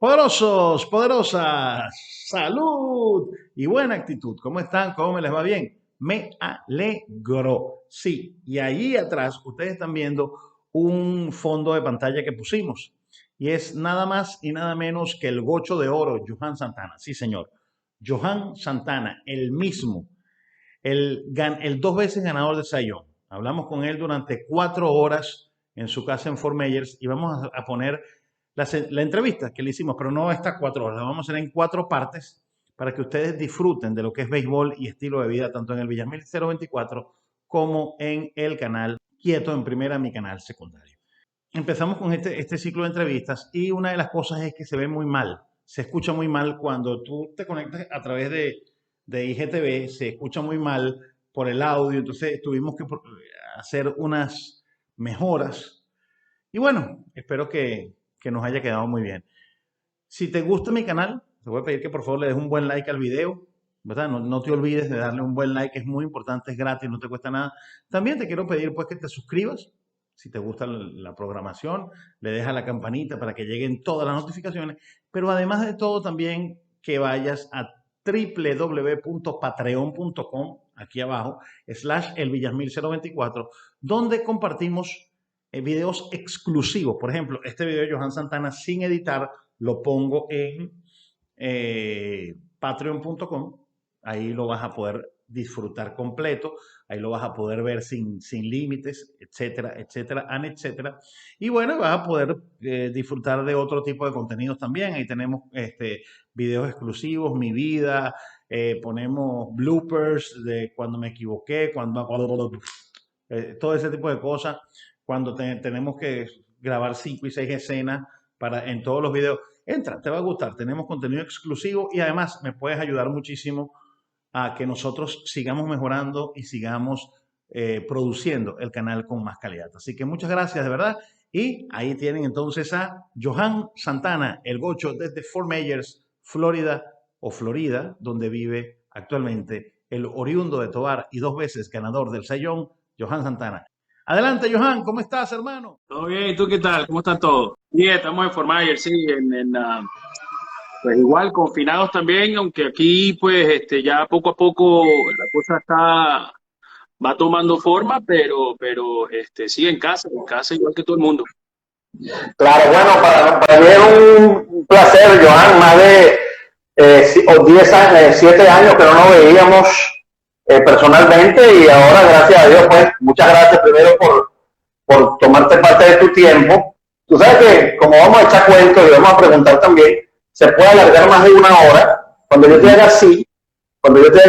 Poderosos, poderosas, salud y buena actitud. ¿Cómo están? ¿Cómo me les va bien? Me alegro. Sí, y ahí atrás ustedes están viendo un fondo de pantalla que pusimos. Y es nada más y nada menos que el gocho de oro, Johan Santana. Sí, señor. Johan Santana, el mismo, el dos veces ganador de Cy Young. Hablamos con él durante 4 horas en su casa en Fort Myers y vamos a poner la entrevista que le hicimos, pero no estas 4 horas, la vamos a hacer en 4 partes para que ustedes disfruten de lo que es béisbol y estilo de vida, tanto en el Villamil 024 como en el canal Quieto en Primera, mi canal secundario. Empezamos con este ciclo de entrevistas y una de las cosas es que se ve muy mal, se escucha muy mal cuando tú te conectas a través de IGTV, se escucha muy mal por el audio, entonces tuvimos que hacer unas mejoras y bueno, espero que nos haya quedado muy bien. Si te gusta mi canal, te voy a pedir que por favor le des un buen like al video, ¿verdad? No te olvides de darle un buen like, es muy importante, es gratis, no te cuesta nada. También te quiero pedir pues que te suscribas, si te gusta la programación, le dejas la campanita para que lleguen todas las notificaciones, pero además de todo también que vayas a www.patreon.com, aquí abajo, /elvillasmil024, donde compartimos videos exclusivos. Por ejemplo, este video de Johan Santana sin editar lo pongo en patreon.com. Ahí lo vas a poder disfrutar completo. Ahí lo vas a poder ver sin límites, etcétera, etcétera, etcétera. Y bueno, vas a poder disfrutar de otro tipo de contenidos también. Ahí tenemos videos exclusivos, mi vida, ponemos bloopers de cuando me equivoqué, todo ese tipo de cosas cuando tenemos que grabar 5 y 6 escenas en todos los videos. Entra, te va a gustar. Tenemos contenido exclusivo y además me puedes ayudar muchísimo a que nosotros sigamos mejorando y sigamos produciendo el canal con más calidad. Así que muchas gracias de verdad. Y ahí tienen entonces a Johan Santana, el gocho desde Fort Myers, Florida donde vive actualmente el oriundo de Tovar y 2 veces ganador del Cy Young, Johan Santana. Adelante, Johan, ¿cómo estás, hermano? Todo bien, ¿y tú qué tal? ¿Cómo están todos? Bien, estamos en Fort Myers, sí, pues igual confinados también, aunque aquí pues ya poco a poco la cosa va tomando forma, pero sí en casa igual que todo el mundo. Claro, bueno, para mí es un placer, Johan, más de 10 años, 7 años que no nos veíamos personalmente y ahora, gracias a Dios, pues muchas gracias primero por tomarte parte de tu tiempo. Tú sabes que como vamos a echar cuentos y vamos a preguntar también, se puede alargar más de 1 hora. Cuando yo te haga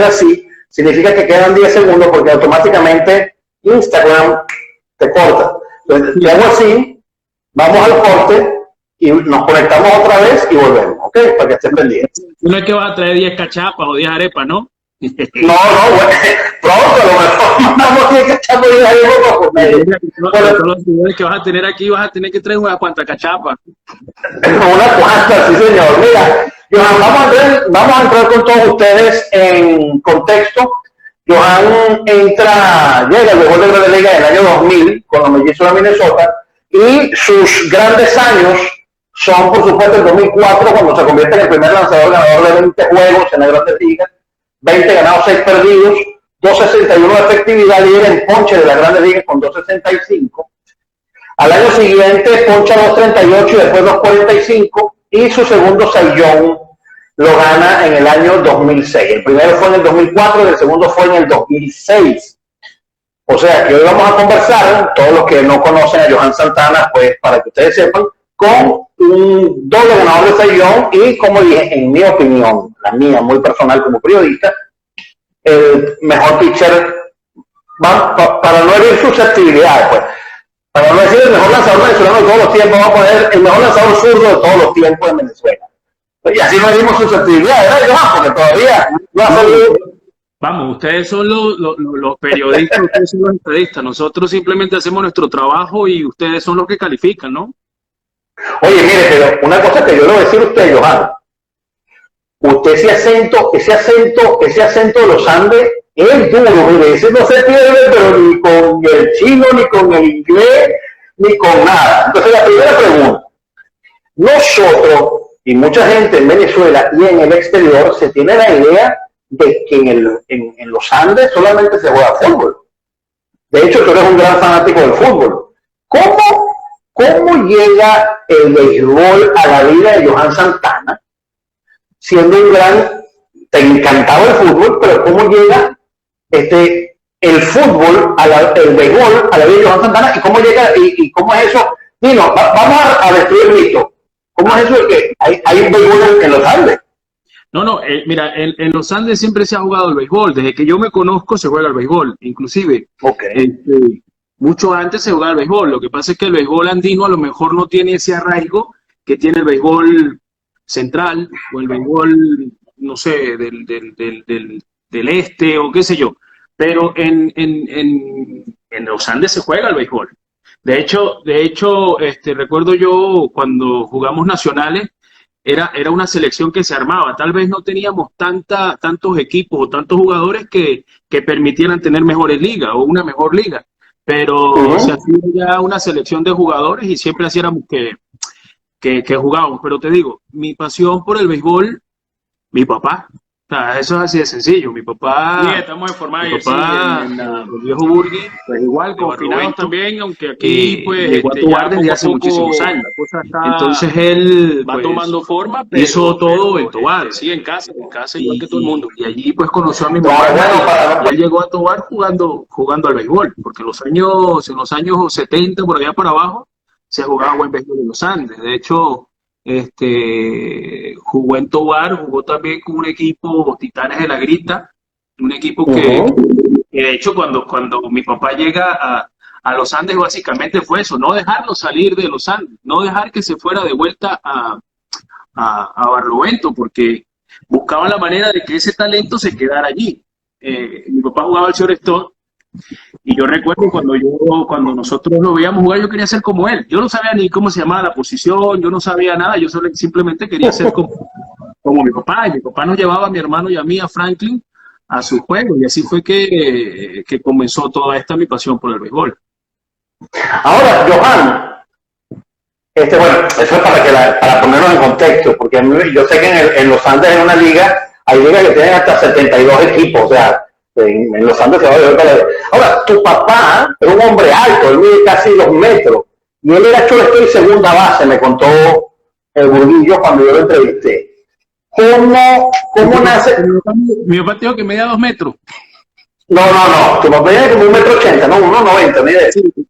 así, significa que quedan 10 segundos porque automáticamente Instagram te corta. Entonces, te hago así, vamos al corte y nos conectamos otra vez y volvemos, ¿ok? Para que estén pendientes. No es que vas a traer 10 cachapas o 10 arepas, ¿no? No, bueno, pronto, a lo mejor mandamos 10 cachapas y 10 arepas por medio. Todos los videos que vas a tener aquí vas a tener que traer unas cuantas cachapas. Unas cuantas, sí señor. Mira, Johan, vamos a entrar con todos ustedes en contexto. Johan llega al béisbol de Grandes Ligas en el año 2000 con los Mellizos de Minnesota y sus grandes años son, por supuesto, el 2004 cuando se convierte en el primer lanzador ganador de 20 juegos en las Grandes Ligas, 20 ganados, 6 perdidos, 2.61 de efectividad, líder en ponche de las Grandes Ligas con 2.65. Al año siguiente poncha 2.38 y después 2.45 y su segundo Cy Young lo gana en el año 2006. El primero fue en el 2004 y el segundo fue en el 2006. O sea que hoy vamos a conversar, todos los que no conocen a Johan Santana, pues para que ustedes sepan, con un doble ganador de Cy Young y, como dije, en mi opinión, la mía muy personal como periodista, el mejor pitcher, para no herir susceptibilidades, pues, para no decir el mejor lanzador venezolano de todos los tiempos, vamos a poner el mejor lanzador zurdo de todos los tiempos en Venezuela. Y así no herimos susceptibilidades, ¿verdad, Johan? Porque todavía no ha salido. Vamos, ustedes son los periodistas, ustedes son los periodistas. Nosotros simplemente hacemos nuestro trabajo y ustedes son los que califican, ¿no? Oye, mire, pero una cosa que yo le voy a decir a usted, Johan. Usted ese acento de los Andes es duro, mire, ese no se pierde, pero ni con el chino, ni con el inglés, ni con nada. Entonces, la primera pregunta. Nosotros, y mucha gente en Venezuela y en el exterior se tiene la idea de que en los Andes solamente se juega fútbol. De hecho, tú eres un gran fanático del fútbol. ¿Cómo llega el béisbol a la vida de Johan Santana? Siendo un te encantaba el fútbol, pero ¿cómo llega el fútbol, el béisbol a la vida de Johan Santana? ¿Y cómo llega y cómo es eso? Vamos a destruir el mito. ¿Cómo es eso de que hay un béisbol en los Andes? No, mira, en los Andes siempre se ha jugado el béisbol. Desde que yo me conozco se juega el béisbol. Inclusive, mucho antes se jugaba el béisbol. Lo que pasa es que el béisbol andino a lo mejor no tiene ese arraigo que tiene el béisbol central o el béisbol, no sé, del este o qué sé yo. Pero en los Andes se juega el béisbol. De hecho, recuerdo yo cuando jugamos nacionales, era una selección que se armaba. Tal vez no teníamos tantos equipos o tantos jugadores que permitieran tener mejores ligas o una mejor liga, pero se hacía ya una selección de jugadores y siempre hacíamos que jugábamos. Pero te digo, mi pasión por el béisbol, mi papá. O sea, eso es así de sencillo. Mi papá, sí, estamos informados, mi papá, el viejo Burgui, pues igual confinados también, aunque aquí pues llegó a Tobar desde hace muchísimos años. Entonces él va tomando forma, hizo todo en Tobar. Sí, en casa igual que todo el mundo. Y allí pues conoció a mi mamá. Y él llegó a Tobar jugando al béisbol, porque en los años 70 por allá para abajo se jugaba buen béisbol en los Andes. De hecho, jugó en Tobar, jugó también con un equipo, Titanes de la Grita, un equipo que de hecho cuando mi papá llega a los Andes básicamente fue eso, no dejarlo salir de los Andes, no dejar que se fuera de vuelta a Barlovento, porque buscaban la manera de que ese talento se quedara allí. Mi papá jugaba al shortstop. Y yo recuerdo cuando nosotros lo veíamos jugar, yo quería ser como él. Yo no sabía ni cómo se llamaba la posición, yo no sabía nada, yo simplemente quería ser como mi papá. Y mi papá nos llevaba a mi hermano y a mí, a Franklin, a su juego. Y así fue que comenzó toda mi pasión por el béisbol. Ahora, Johan, bueno, eso es para ponernos en contexto, porque yo sé que en los Andes, en una liga, hay ligas que tienen hasta 72 equipos, o sea, en los Andes se va a ver. Ahora, tu papá era un hombre alto, él mide casi 2 metros, y él era shortstop y segunda base, me contó el Burguillo cuando yo lo entrevisté. ¿Cómo nace? Mi papá dijo que medía 2 metros. No, tu papá mide como 1,80 m, no, 1,90 m, mide. Sí, mi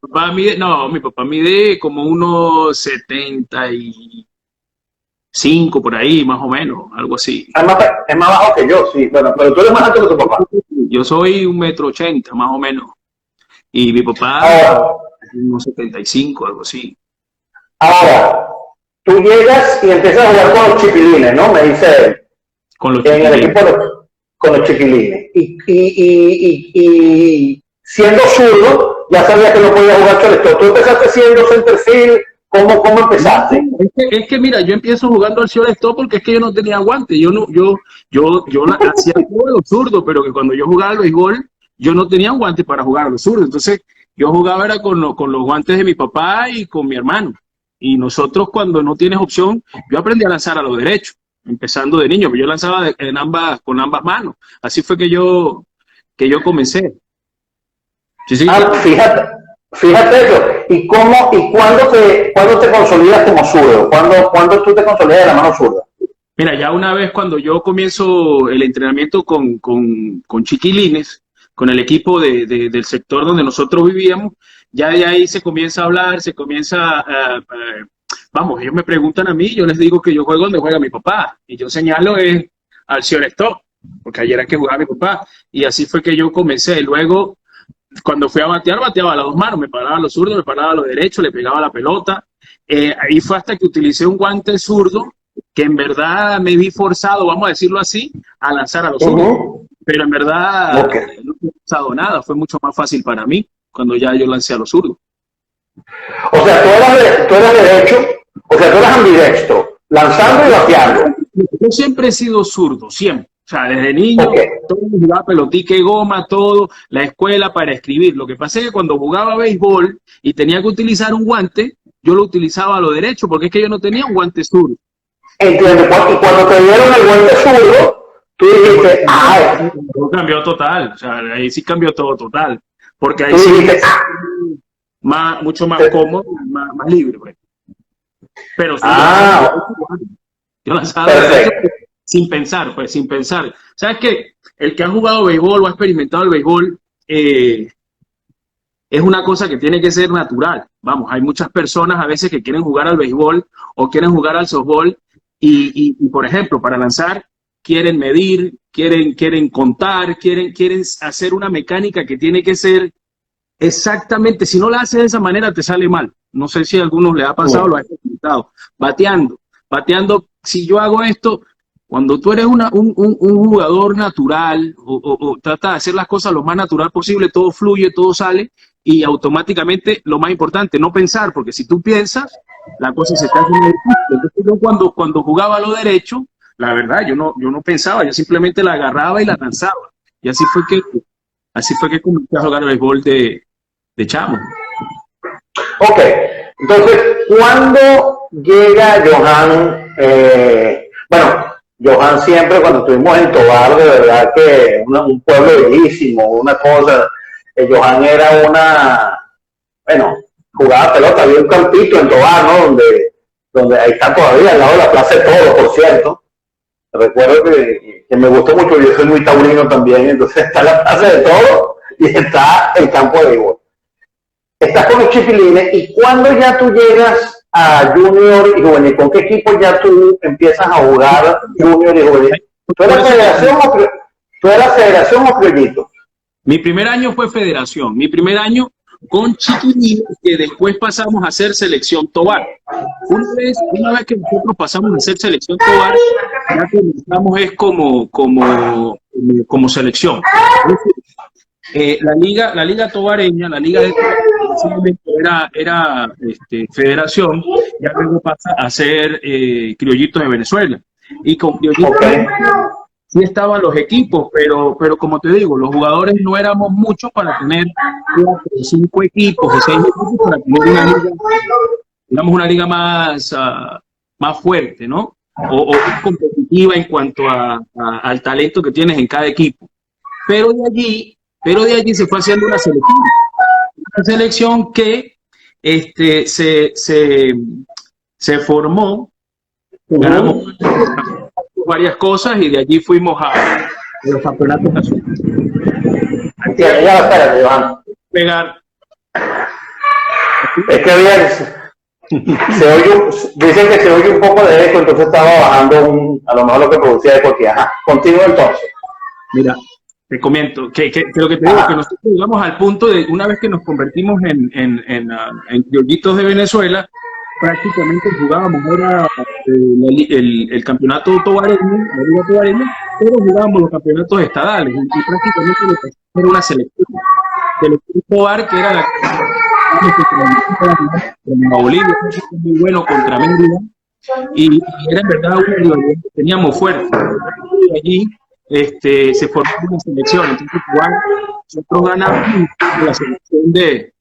papá mide como 1,75 por ahí, más o menos, algo así. Es más bajo que yo, sí, bueno, pero tú eres más alto que tu papá. Yo soy 1,80 m, más o menos. Y mi papá, 1,75, algo así. Ahora, tú llegas y empiezas a jugar con los chiquilines, ¿no? Me dice él. Con los chiquilines. En el equipo con los chiquilines. Y siendo zurdo, ya sabías que no podías jugar shortstop. Tú empezaste siendo centerfield. ¿Cómo empezaste? Es que mira, yo empiezo jugando al shortstop porque es que yo no tenía guante. Yo hacía todo lo zurdo, pero que cuando yo jugaba al béisbol, yo no tenía un guante para jugar a los zurdos. Entonces, yo jugaba era con los guantes de mi papá y con mi hermano. Y nosotros, cuando no tienes opción, yo aprendí a lanzar a los derechos, empezando de niño. Yo lanzaba con ambas manos. Así fue que yo comencé. Sí. Fíjate eso. ¿Y cuándo te consolidas como zurdo? ¿Cuándo tú te consolidas de la mano zurda? Mira, ya una vez cuando yo comienzo el entrenamiento con chiquilines, con el equipo del sector donde nosotros vivíamos, ya de ahí se comienza a hablar, vamos, ellos me preguntan a mí, yo les digo que yo juego donde juega mi papá, y yo señalo al shortstop, porque ayer era que jugaba mi papá, y así fue que yo comencé. Luego, cuando fui a batear, bateaba a las 2 manos, me paraba a los zurdos, me paraba a los derechos, le pegaba la pelota. Ahí fue hasta que utilicé un guante zurdo, que en verdad me vi forzado, vamos a decirlo así, a lanzar a los zurdos. Pero en verdad no he forzado nada, fue mucho más fácil para mí cuando ya yo lancé a los zurdos. O sea, tú eras derecho, o sea, tú eras ambidextro, lanzando y bateando. Yo siempre he sido zurdo, siempre. O sea, desde niño, todo jugaba pelotique, goma, todo, la escuela para escribir. Lo que pasa es que cuando jugaba béisbol y tenía que utilizar un guante, yo lo utilizaba a lo derecho, porque es que yo no tenía un guante zurdo. Entiendo. Y cuando te dieron el gol de zurdo, tú dijiste, ¡ay! Cambió total, o sea, ahí sí cambió todo total. Porque ahí Tú sí dijiste, mucho más cómodo, más libre. Pues. Pero sí, yo lanzaba sin pensar, pues, sin pensar. ¿Sabes qué? El que ha jugado béisbol o ha experimentado el béisbol es una cosa que tiene que ser natural. Vamos, hay muchas personas a veces que quieren jugar al béisbol o quieren jugar al softball y por ejemplo, para lanzar quieren medir, quieren contar, quieren hacer una mecánica que tiene que ser exactamente, si no la haces de esa manera te sale mal. No sé si a algunos le ha pasado, lo ha experimentado. Bateando, si yo hago esto, cuando tú eres un jugador natural o trata de hacer las cosas lo más natural posible, todo fluye, todo sale y automáticamente, lo más importante, no pensar, porque si tú piensas, la cosa se está haciendo difícil. Entonces yo cuando jugaba a lo derecho, la verdad, yo no pensaba, yo simplemente la agarraba y la lanzaba. Y así fue que comencé a jugar al béisbol de chamo. Ok, entonces, ¿cuándo llega Johan? Johan siempre, cuando estuvimos en Tobar, de verdad que un pueblo bellísimo, una cosa. Johan era jugaba pelota, había un campito en Tobar, ¿no? Donde ahí está todavía, al lado de la Plaza de Toros, por cierto. Recuerdo que me gustó mucho, yo soy muy taurino también, entonces está la Plaza de Toros y está el campo de béisbol. Estás con los Chipilines, y cuando ya tú llegas a Junior y Juvenil, ¿con qué equipo ya tú empiezas a jugar Junior y Juvenil? ¿Tú eras Federación o Criollito? Mi primer año fue Federación, mi primer año con Chiquilines, que después pasamos a hacer Selección Tobar. Una vez que nosotros pasamos a hacer Selección Tobar, ya comenzamos como selección. La liga tobareña, la liga de era federación, ya luego pasa a ser Criollitos de Venezuela. Y con Criollitos sí estaban los equipos, pero como te digo, los jugadores no éramos muchos para tener 4 o 5 equipos o 6 equipos para tener una liga, digamos, una liga más fuerte, ¿no? O competitiva en cuanto al talento que tienes en cada equipo. Pero de allí se fue haciendo una selección que se formó, ganamos varias cosas y de allí fuimos a los campeonatos nacionales. Espérate, Johan. Pegar. Es que dicen que se oye un poco de eco, entonces estaba bajando a lo mejor lo que producía eco aquí. Ajá, continúa entonces. Mira, te comento que lo que te digo es que nosotros llegamos al punto de, una vez que nos convertimos en criollitos de Venezuela, prácticamente jugábamos era el campeonato tobareño, la liga tobareña, pero jugábamos los campeonatos estadales y prácticamente lo que era una selección Tobar, que era la Bolivia, muy bueno contra Mérida, y era en verdad una rivalidad que teníamos fuerte. Y allí se formó una selección, entonces nosotros ganamos la selección de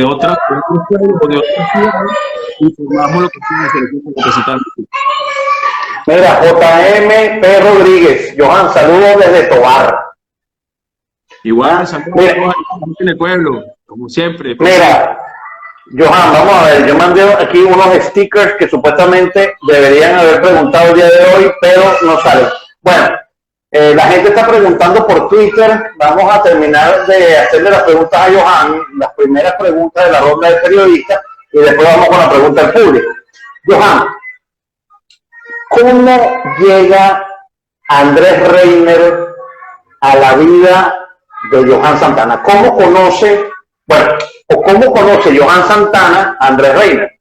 otras pueblos o de otras ciudades y formamos lo que fue la selección representante. Mira, JM P. Rodríguez, Johan, saludos desde Tobar. Igual, saludos en el pueblo, como siempre. Mira, Johan, vamos a ver, yo mandé aquí unos stickers que supuestamente deberían haber preguntado el día de hoy, pero no salen. Bueno, la gente está preguntando por Twitter, vamos a terminar de hacerle las preguntas a Johan, las primeras preguntas de la ronda de periodistas, y después vamos con la pregunta del público. Johan, ¿cómo llega Andrés Reiner a la vida de Johan Santana? ¿Cómo conoce Johan Santana a Andrés Reiner?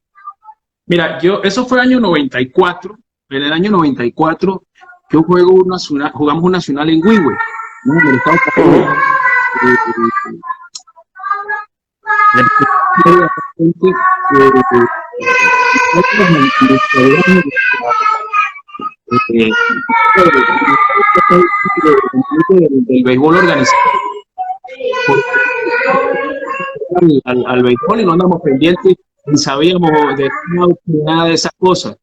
Mira, eso fue el año 94. En el año 94 yo jugamos un nacional en Huehue, ¿no? En el estado del béisbol organizado al béisbol y no andamos pendientes ni sabíamos de nada de esas cosas,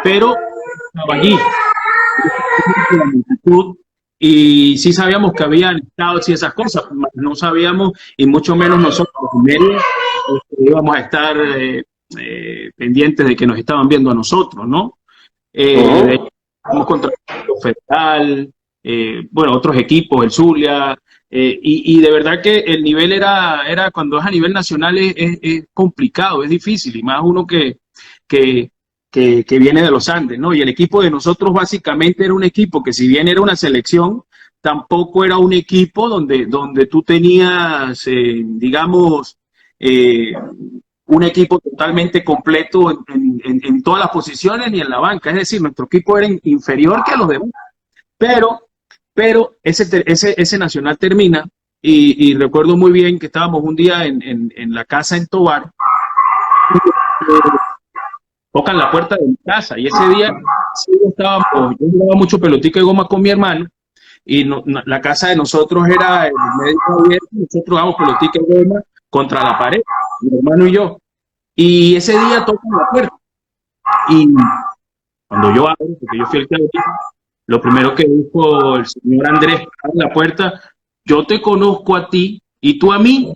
pero estaba allí. Y sí sabíamos que habían estados y esas cosas, no sabíamos, y mucho menos nosotros, los medios, íbamos a estar pendientes de que nos estaban viendo a nosotros, ¿no? Estamos contra el Federal, bueno, otros equipos, el Zulia, y de verdad que el nivel era cuando es a nivel nacional es complicado, es difícil, y más uno que viene de los Andes, ¿no? Y el equipo de nosotros básicamente era un equipo que si bien era una selección, tampoco era un equipo donde tú tenías, digamos, un equipo totalmente completo en todas las posiciones ni en la banca. Es decir, nuestro equipo era inferior que a los demás. Pero ese Nacional termina y recuerdo muy bien que estábamos un día en la casa en Tovar. Tocan la puerta de mi casa y ese día sí, yo jugaba mucho pelotica de goma con mi hermano y la casa de nosotros era el medio abierto, nosotros jugábamos pelotica de goma contra la pared, mi hermano y yo. Y ese día tocan la puerta y cuando yo abro, porque yo fui el que abrí, lo primero que dijo el señor Andrés en la puerta, yo te conozco a ti y tú a mí.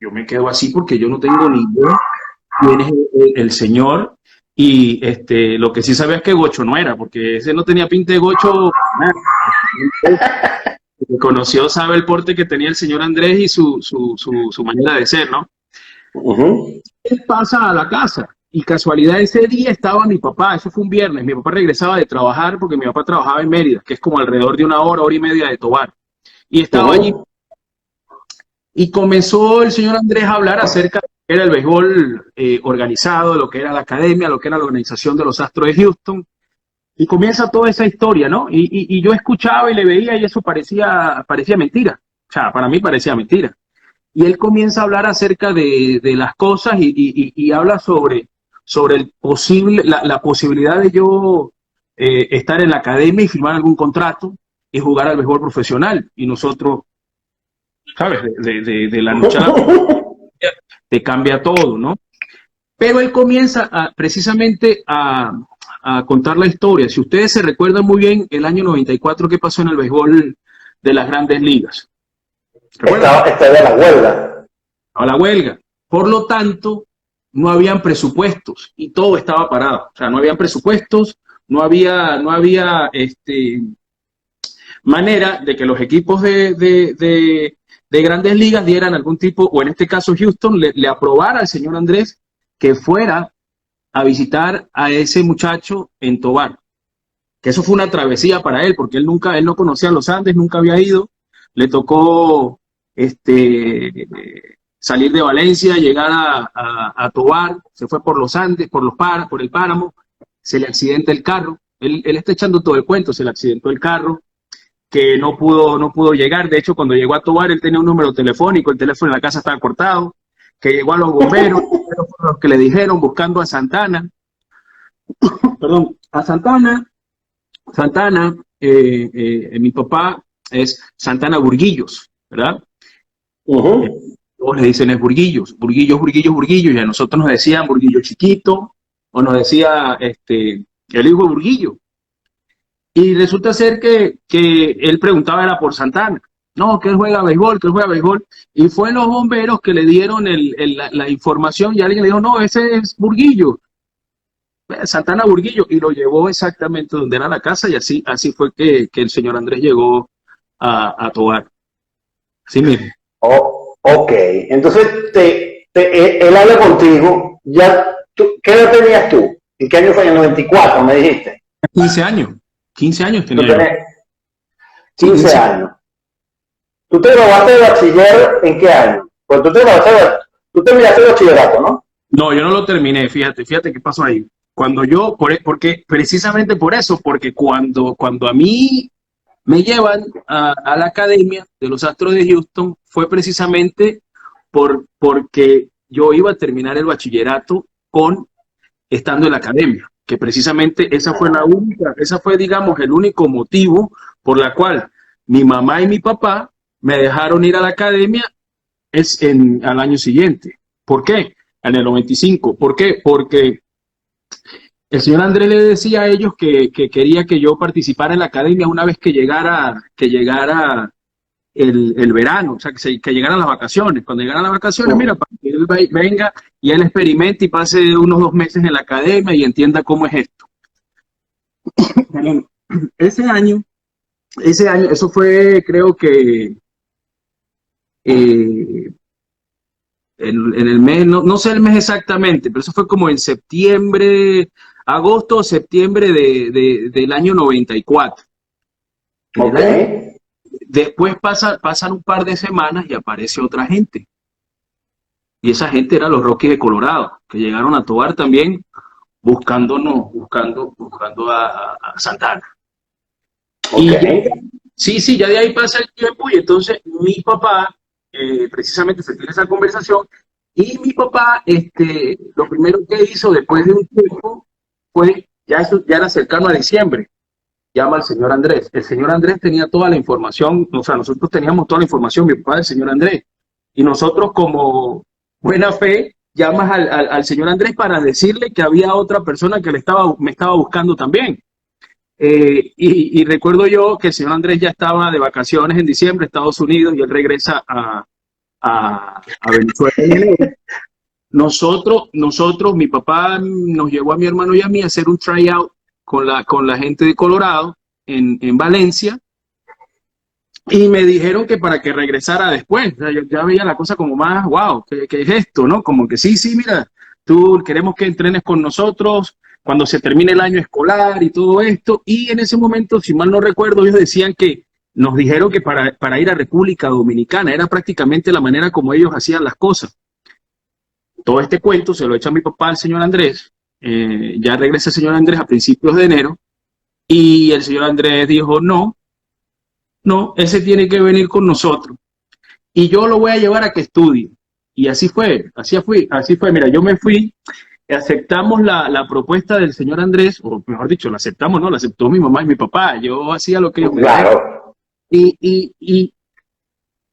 Yo me quedo así porque yo no tengo ni idea quién es el señor, y lo que sí sabía es que Gocho no era, porque ese no tenía pinta de Gocho. El que conoció sabe el porte que tenía el señor Andrés y su manera de ser, ¿no? Él pasa a la casa y casualidad ese día estaba mi papá, eso fue un viernes, mi papá regresaba de trabajar porque mi papá trabajaba en Mérida, que es como alrededor de una hora y media de Tovar, y estaba allí y comenzó el señor Andrés a hablar acerca de lo que era el béisbol organizado, lo que era la academia, lo que era la organización de los Astros de Houston, y comienza toda esa historia, ¿no? Y yo escuchaba y le veía y eso parecía mentira, o sea, para mí parecía mentira. Y él comienza a hablar acerca de las cosas y habla sobre la posibilidad de yo estar en la academia y firmar algún contrato y jugar al béisbol profesional. Y nosotros, ¿sabes? De la noche a la mañana te cambia todo, ¿no? Pero él comienza precisamente a contar la historia. Si ustedes se recuerdan muy bien, el año 94, ¿qué pasó en el béisbol de las grandes ligas? Estaba de la huelga. A la huelga. Por lo tanto, no habían presupuestos y todo estaba parado. O sea, no habían presupuestos, no había manera de que los equipos de grandes ligas dieran algún tipo, o en este caso Houston, le aprobara al señor Andrés que fuera a visitar a ese muchacho en Tovar. Que eso fue una travesía para él, porque él no conocía los Andes, nunca había ido. Le tocó salir de Valencia, llegar a Tovar, se fue por los Andes, por el páramo, se le accidenta el carro. Él está echando todo el cuento, se le accidentó el carro, que no pudo llegar. De hecho, cuando llegó a Tovar, él tenía un número telefónico, el teléfono en la casa estaba cortado, que llegó a los bomberos, los que le dijeron buscando a Santana, perdón, a Santana, mi papá es Santana Burguillos, ¿verdad? Todos le dicen es Burguillos, y a nosotros nos decían Burguillo chiquito, o nos decía el hijo de Burguillo. Y resulta ser que él preguntaba era por Santana. No, que él juega béisbol, y fue los bomberos que le dieron la información y alguien le dijo, no, ese es Burguillo, Santana Burguillo, y lo llevó exactamente donde era la casa, y así fue que el señor Andrés llegó a Tovar. Así mismo. Ok, entonces él habla contigo, ¿qué edad tenías tú? ¿En qué año fue? En el 94, me dijiste. 15 años tenía yo. 15 años. ¿Tú te graduaste de bachiller en qué año? Pues tú terminaste el bachillerato, ¿no? No, yo no lo terminé, fíjate qué pasó ahí. Porque precisamente por eso, porque cuando a mí me llevan a la academia de los Astros de Houston, fue precisamente porque yo iba a terminar el bachillerato estando en la academia, que precisamente esa fue, digamos, el único motivo por la cual mi mamá y mi papá me dejaron ir a la academia al año siguiente. ¿Por qué? en el 95. ¿Por qué? Porque el señor Andrés le decía a ellos que quería que yo participara en la academia una vez que llegara el verano, o sea, que llegaran las vacaciones. Cuando llegaran las vacaciones, mira, para que él venga y él experimente y pase unos 2 meses en la academia y entienda cómo es esto. Ese año, eso fue, creo que en el mes, no sé el mes exactamente, pero eso fue como en septiembre, agosto o septiembre del año 94. Okay. Después pasan un par de semanas y aparece otra gente. Y esa gente era los Rockies de Colorado, que llegaron a Tovar también buscando a Santana. Okay. Y sí, ya de ahí pasa el tiempo y entonces mi papá, precisamente se tiene esa conversación, y mi papá, lo primero que hizo después de un tiempo fue, ya era cercano a diciembre, llama al señor Andrés. El señor Andrés tenía toda la información, o sea, nosotros teníamos toda la información, mi papá, del señor Andrés, y nosotros como buena fe, llamas al señor Andrés para decirle que había otra persona que me estaba buscando también. Y recuerdo yo que el señor Andrés ya estaba de vacaciones en diciembre, Estados Unidos, y él regresa a Venezuela en enero. Nosotros, mi papá nos llevó a mi hermano y a mí a hacer un tryout con la gente de Colorado en Valencia, y me dijeron que para que regresara después. O sea, yo ya veía la cosa como más, wow, ¿qué es esto? ¿No? Como que sí, mira, tú queremos que entrenes con nosotros cuando se termine el año escolar y todo esto. Y en ese momento, si mal no recuerdo, ellos decían que nos dijeron que para ir a República Dominicana era prácticamente la manera como ellos hacían las cosas. Todo este cuento se lo echa mi papá al señor Andrés. Ya regresa el señor Andrés a principios de enero y el señor Andrés dijo, no, ese tiene que venir con nosotros y yo lo voy a llevar a que estudie. Y así fue. Mira, yo me fui, aceptamos la propuesta del señor Andrés, o mejor dicho, la aceptamos, no, la aceptó mi mamá y mi papá. Yo hacía lo que ellos me decían. Y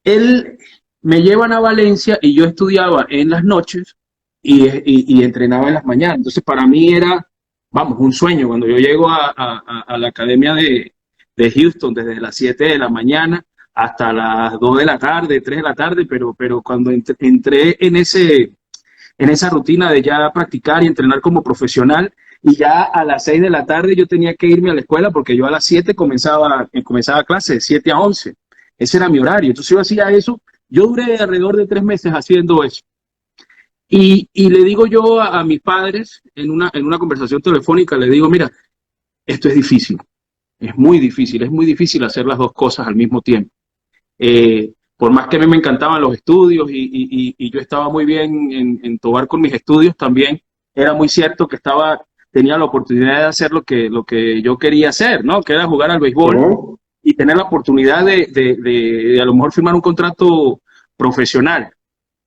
él me llevan a Valencia y yo estudiaba en las noches y entrenaba en las mañanas. Entonces para mí era, vamos, un sueño. Cuando yo llego a la academia de Houston desde las 7 de la mañana hasta las 2 de la tarde, 3 de la tarde, pero cuando entré en esa rutina de ya practicar y entrenar como profesional, y ya a las 6 de la tarde yo tenía que irme a la escuela porque yo a las 7 comenzaba clase, de 7 a 11. Ese era mi horario. Entonces yo hacía eso. Yo duré alrededor de 3 meses haciendo eso. Y le digo yo a mis padres en una conversación telefónica, le digo, mira, esto es difícil. Es muy difícil hacer las dos cosas al mismo tiempo. Por más que a mí me encantaban los estudios y yo estaba muy bien en Tovar con mis estudios, también era muy cierto que tenía la oportunidad de hacer lo que yo quería hacer, ¿no? Que era jugar al béisbol y tener la oportunidad de a lo mejor firmar un contrato profesional.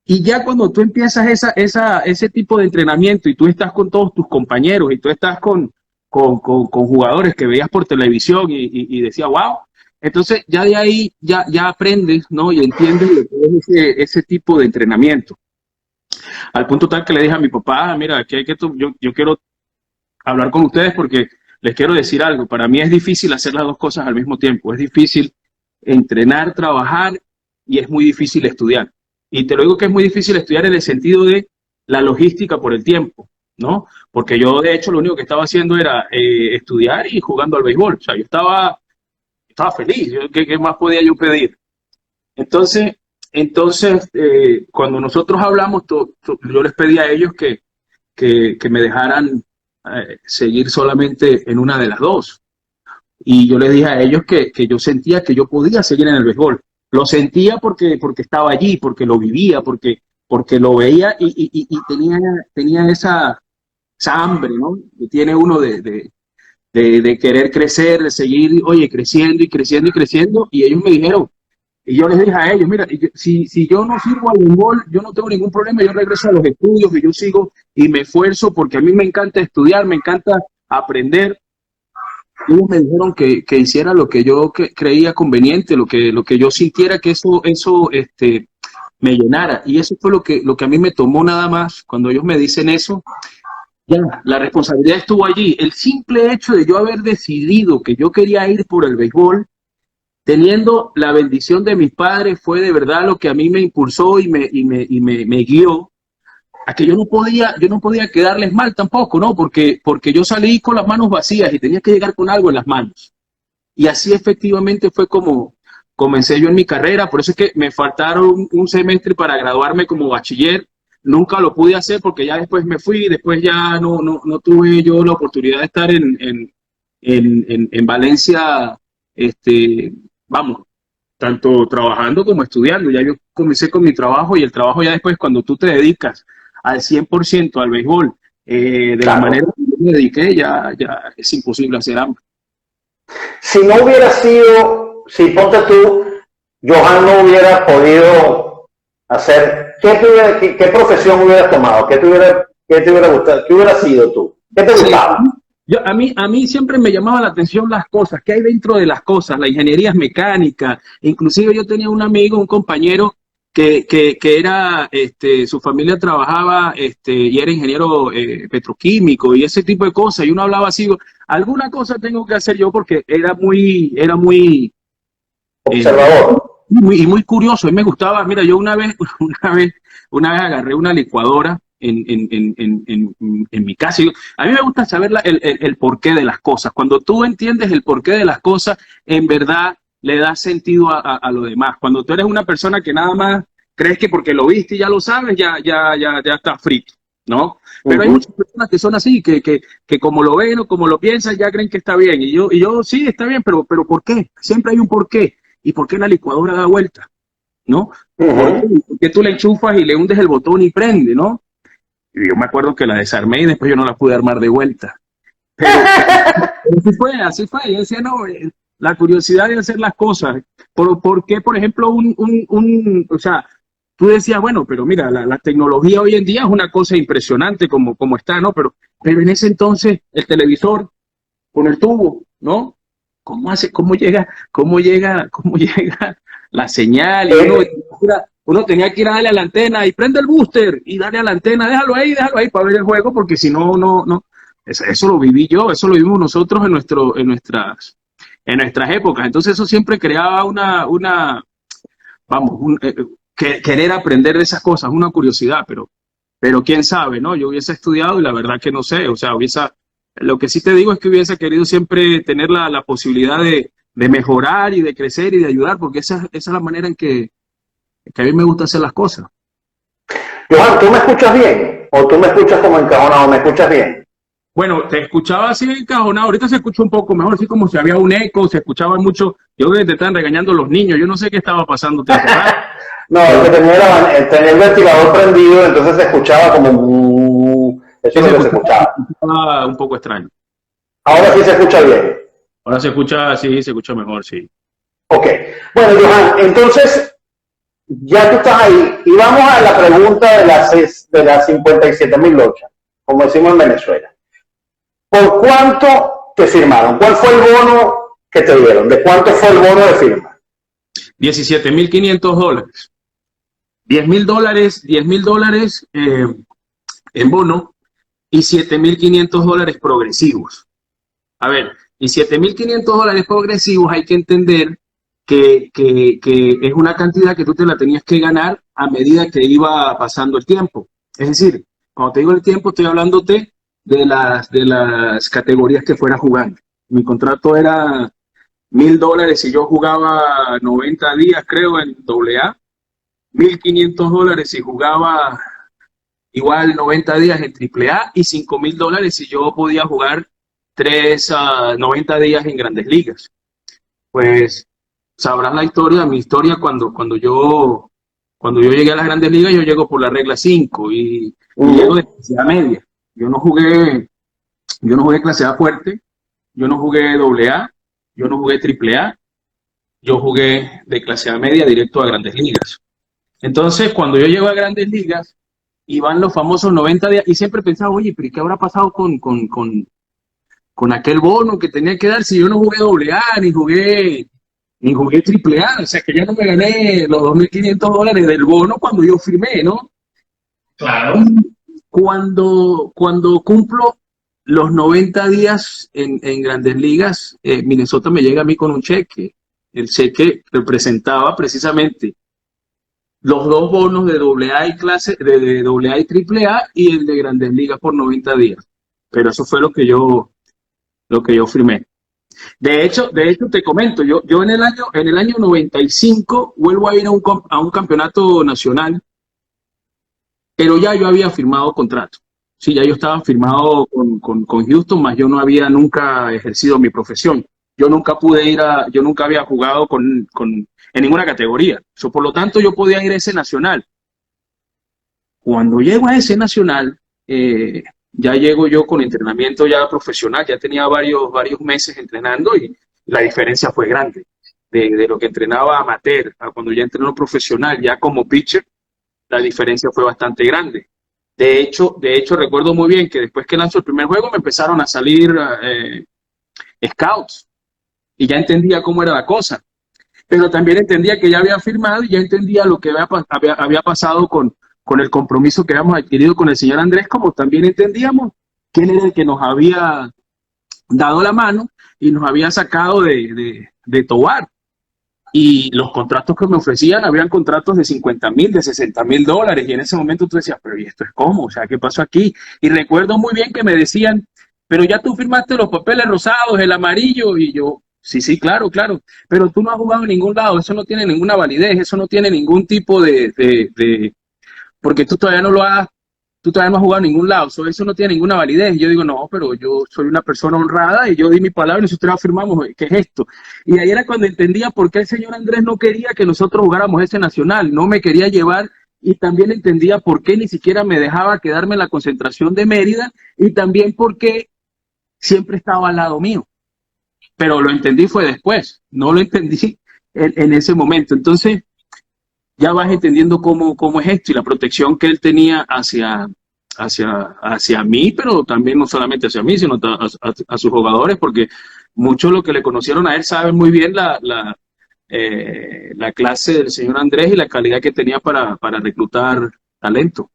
Y ya cuando tú empiezas ese tipo de entrenamiento y tú estás con todos tus compañeros y tú estás con jugadores que veías por televisión y decías, wow, entonces ya de ahí ya aprendes, ¿no? Y entiendes lo que es ese tipo de entrenamiento. Al punto tal que le dije a mi papá, mira, yo quiero hablar con ustedes porque les quiero decir algo. Para mí es difícil hacer las dos cosas al mismo tiempo. Es difícil entrenar, trabajar y es muy difícil estudiar. Y te lo digo que es muy difícil estudiar en el sentido de la logística por el tiempo, ¿no? Porque yo, de hecho, lo único que estaba haciendo era estudiar y jugando al béisbol. O sea, yo estaba feliz. ¿Qué más podía yo pedir? Entonces cuando nosotros hablamos, yo les pedí a ellos que me dejaran seguir solamente en una de las dos. Y yo les dije a ellos que yo sentía que yo podía seguir en el béisbol. Lo sentía porque estaba allí, porque lo vivía, porque lo veía y tenía esa hambre, ¿no? Que tiene uno de querer crecer, de seguir, oye, creciendo y creciendo y creciendo. Y ellos me dijeron, y yo les dije a ellos, mira, si yo no sirvo al béisbol, yo no tengo ningún problema, yo regreso a los estudios y yo sigo y me esfuerzo porque a mí me encanta estudiar, me encanta aprender. Ellos me dijeron que hiciera lo que yo creía conveniente, lo que yo sintiera que eso me llenara. Y eso fue lo que a mí me tomó nada más. Cuando ellos me dicen eso, ya, la responsabilidad estuvo allí. El simple hecho de yo haber decidido que yo quería ir por el béisbol, teniendo la bendición de mis padres, fue de verdad lo que a mí me impulsó y me guió a que yo no podía quedarles mal tampoco, ¿no? Porque yo salí con las manos vacías y tenía que llegar con algo en las manos. Y así efectivamente fue como comencé yo en mi carrera. Por eso es que me faltaron un semestre para graduarme como bachiller. Nunca lo pude hacer porque ya después me fui, después ya no tuve yo la oportunidad de estar en Valencia, vamos, tanto trabajando como estudiando. Ya yo comencé con mi trabajo y el trabajo ya después, cuando tú te dedicas al 100% al béisbol, de la manera que yo me dediqué, ya es imposible hacer ambos. Si no hubiera sido, si ponte tú, Johan no hubiera podido hacer, ¿qué profesión hubieras tomado? ¿Qué te hubiera gustado? ¿Qué hubiera sido tú? ¿Qué te gustaba? A mí siempre me llamaba la atención las cosas, qué hay dentro de las cosas, la ingeniería es mecánica. Inclusive yo tenía un amigo, un compañero, que era, su familia trabajaba, y era ingeniero petroquímico y ese tipo de cosas, y uno hablaba así, alguna cosa tengo que hacer yo, porque era muy observador. Muy curioso, y me gustaba. Mira, yo una vez agarré una licuadora en mi casa. A mí me gusta saber el porqué de las cosas. Cuando tú entiendes el porqué de las cosas, en verdad le da sentido a lo demás. Cuando tú eres una persona que nada más crees que porque lo viste y ya lo sabes, ya está frito, ¿no? Pero hay muchas personas que son así, que como lo ven o como lo piensan, ya creen que está bien. Y yo sí, está bien, pero ¿por qué? Siempre hay un porqué. ¿Y por qué la licuadora da vuelta? ¿No? ¿Por qué tú le enchufas y le hundes el botón y prende, no? Y yo me acuerdo que la desarmé y después yo no la pude armar de vuelta. Pero así fue. Yo decía, no, la curiosidad de hacer las cosas. ¿Por qué, por ejemplo, o sea, tú decías, bueno, pero mira, la tecnología hoy en día es una cosa impresionante como está, ¿no? Pero en ese entonces, el televisor con el tubo, ¿no? ¿Cómo llega la señal? Y uno tenía que ir a darle a la antena y prende el booster y darle a la antena, déjalo ahí para ver el juego, porque si no. Eso lo viví yo, eso lo vivimos nosotros en nuestras épocas. Entonces eso siempre creaba querer aprender de esas cosas, una curiosidad, pero quién sabe, ¿no? Yo hubiese estudiado y la verdad que no sé, o sea, lo que sí te digo es que hubiese querido siempre tener la posibilidad de mejorar y de crecer y de ayudar, porque esa es la manera en que a mí me gusta hacer las cosas. Johan, ¿tú me escuchas bien? ¿O tú me escuchas como encajonado? ¿Me escuchas bien? Bueno, te escuchaba así encajonado, ahorita se escucha un poco mejor, así como si había un eco, se escuchaba mucho. Yo creo que te están regañando los niños, yo no sé qué estaba pasando. No, es que tenía el ventilador prendido, entonces se escuchaba como... Eso es lo que se escuchaba. Un poco extraño. Ahora sí se escucha bien. Ahora se escucha mejor, sí. Ok. Bueno, Johan, entonces, ya tú estás ahí. Y vamos a la pregunta de las 57.000 lochas, como decimos en Venezuela. ¿Por cuánto te firmaron? ¿Cuál fue el bono que te dieron? ¿De cuánto fue el bono de firma? $17,500. $10,000 en bono y $7,500 progresivos. A ver, y $7,500 progresivos hay que entender que es una cantidad que tú te la tenías que ganar a medida que iba pasando el tiempo. Es decir, cuando te digo el tiempo, estoy hablándote de las categorías que fuera jugando. Mi contrato era $1,000 si yo jugaba 90 días, creo, en AA. $1,500 si jugaba igual 90 días en AAA y $5,000 si yo podía jugar 90 días en Grandes Ligas. Pues sabrás la historia, mi historia cuando yo llegué a las Grandes Ligas. Yo llego por la regla 5 y llego de clase A media. Yo no jugué clase A fuerte, yo no jugué AA, yo no jugué AAA, yo jugué de clase A media directo a Grandes Ligas. Entonces, cuando yo llego a Grandes Ligas, y van los famosos 90 días, y siempre pensaba, oye, pero ¿qué habrá pasado con aquel bono que tenía que dar si yo no jugué AA, ni jugué ni jugué triple A, o sea que ya no me gané los $2.500 del bono cuando yo firmé, ¿no? Claro. Cuando cumplo los 90 días en Grandes Ligas, Minnesota me llega a mí con un cheque. El cheque representaba precisamente los dos bonos de AA y clase, de AA y AAA y el de Grandes Ligas por 90 días. Pero eso fue lo que yo firmé. De hecho, te comento, yo en el año 95 vuelvo a ir a un campeonato nacional, pero ya yo había firmado contrato. Sí, ya yo estaba firmado con Houston, más yo no había nunca ejercido mi profesión. Yo nunca había jugado en ninguna categoría. Por lo tanto, yo podía ir a ese nacional. Cuando llego a ese nacional, ya llego yo con entrenamiento ya profesional, ya tenía varios meses entrenando y la diferencia fue grande. De lo que entrenaba amateur a cuando ya entrenó profesional, ya como pitcher, la diferencia fue bastante grande. De hecho, recuerdo muy bien que después que lanzó el primer juego me empezaron a salir scouts y ya entendía cómo era la cosa. Pero también entendía que ya había firmado y ya entendía lo que había pasado con el compromiso que habíamos adquirido con el señor Andrés, como también entendíamos quién era el que nos había dado la mano y nos había sacado de Tobar. Y los contratos que me ofrecían, habían contratos de $50,000, de $60,000, y en ese momento tú decías, pero ¿y esto es cómo? O sea, ¿qué pasó aquí? Y recuerdo muy bien que me decían, pero ya tú firmaste los papeles rosados, el amarillo, y yo, sí, claro, pero tú no has jugado en ningún lado, eso no tiene ninguna validez, eso no tiene ningún tipo porque tú todavía no has jugado en ningún lado, eso no tiene ninguna validez. Y yo digo, no, pero yo soy una persona honrada y yo di mi palabra y nosotros afirmamos, ¿qué es esto? Y ahí era cuando entendía por qué el señor Andrés no quería que nosotros jugáramos ese nacional, no me quería llevar, y también entendía por qué ni siquiera me dejaba quedarme en la concentración de Mérida, y también por qué siempre estaba al lado mío. Pero lo entendí fue después, no lo entendí en ese momento. Entonces, ya vas entendiendo cómo es esto y la protección que él tenía hacia mí, pero también no solamente hacia mí, sino a sus jugadores, porque muchos de los que le conocieron a él saben muy bien la clase del señor Andrés y la calidad que tenía para reclutar talento.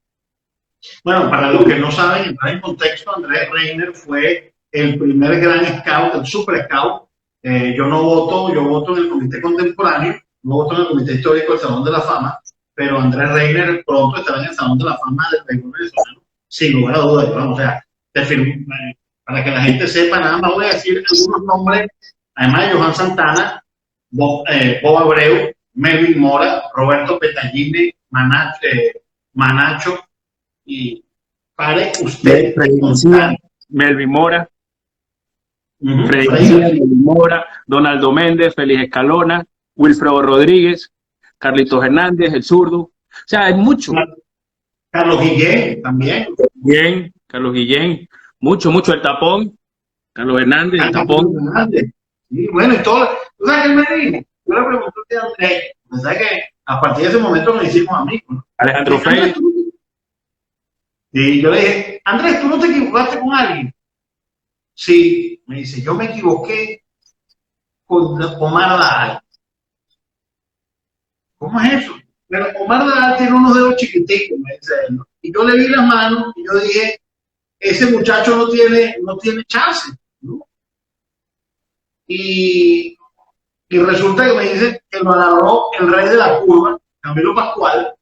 Bueno, para los que no saben, entrar en contexto, Andrés Reiner fue el primer gran scout, el super scout. Yo voto en el comité contemporáneo, no voto en el comité histórico del Salón de la Fama, pero Andrés Reiner pronto estará en el Salón de la Fama del béisbol venezolano, sin lugar a dudas. O sea, para que la gente sepa, nada más voy a decir algunos nombres, además de Johan Santana, Bob Abreu, Melvin Mora, Roberto Petagine, Manacho, y pare usted Melvin Mora, Melvin Mora, Donaldo Méndez, Félix Escalona, Wilfredo Rodríguez, Carlitos Hernández, el zurdo. O sea, hay mucho. Carlos Guillén también. Bien, Carlos Guillén. Mucho, el tapón. Carlos Hernández, el tapón. Hernández. Sí, bueno, y todo. ¿Tú sabes qué él me dijo? Yo le pregunté a Andrés. ¿Sabes que a partir de ese momento nos hicimos amigos, ¿no? Alejandro Frey. Y yo le dije, Andrés, ¿tú no te equivocaste con alguien? Sí, me dice, yo me equivoqué con Omar Dajal. ¿Cómo es eso? Pero Omar Dajal tiene unos dedos chiquiticos, me dice él, ¿no? Y yo le vi las manos y yo dije, ese muchacho no tiene chance, ¿no? Y resulta que me dice que lo agarró el rey de la curva, Camilo Pascual,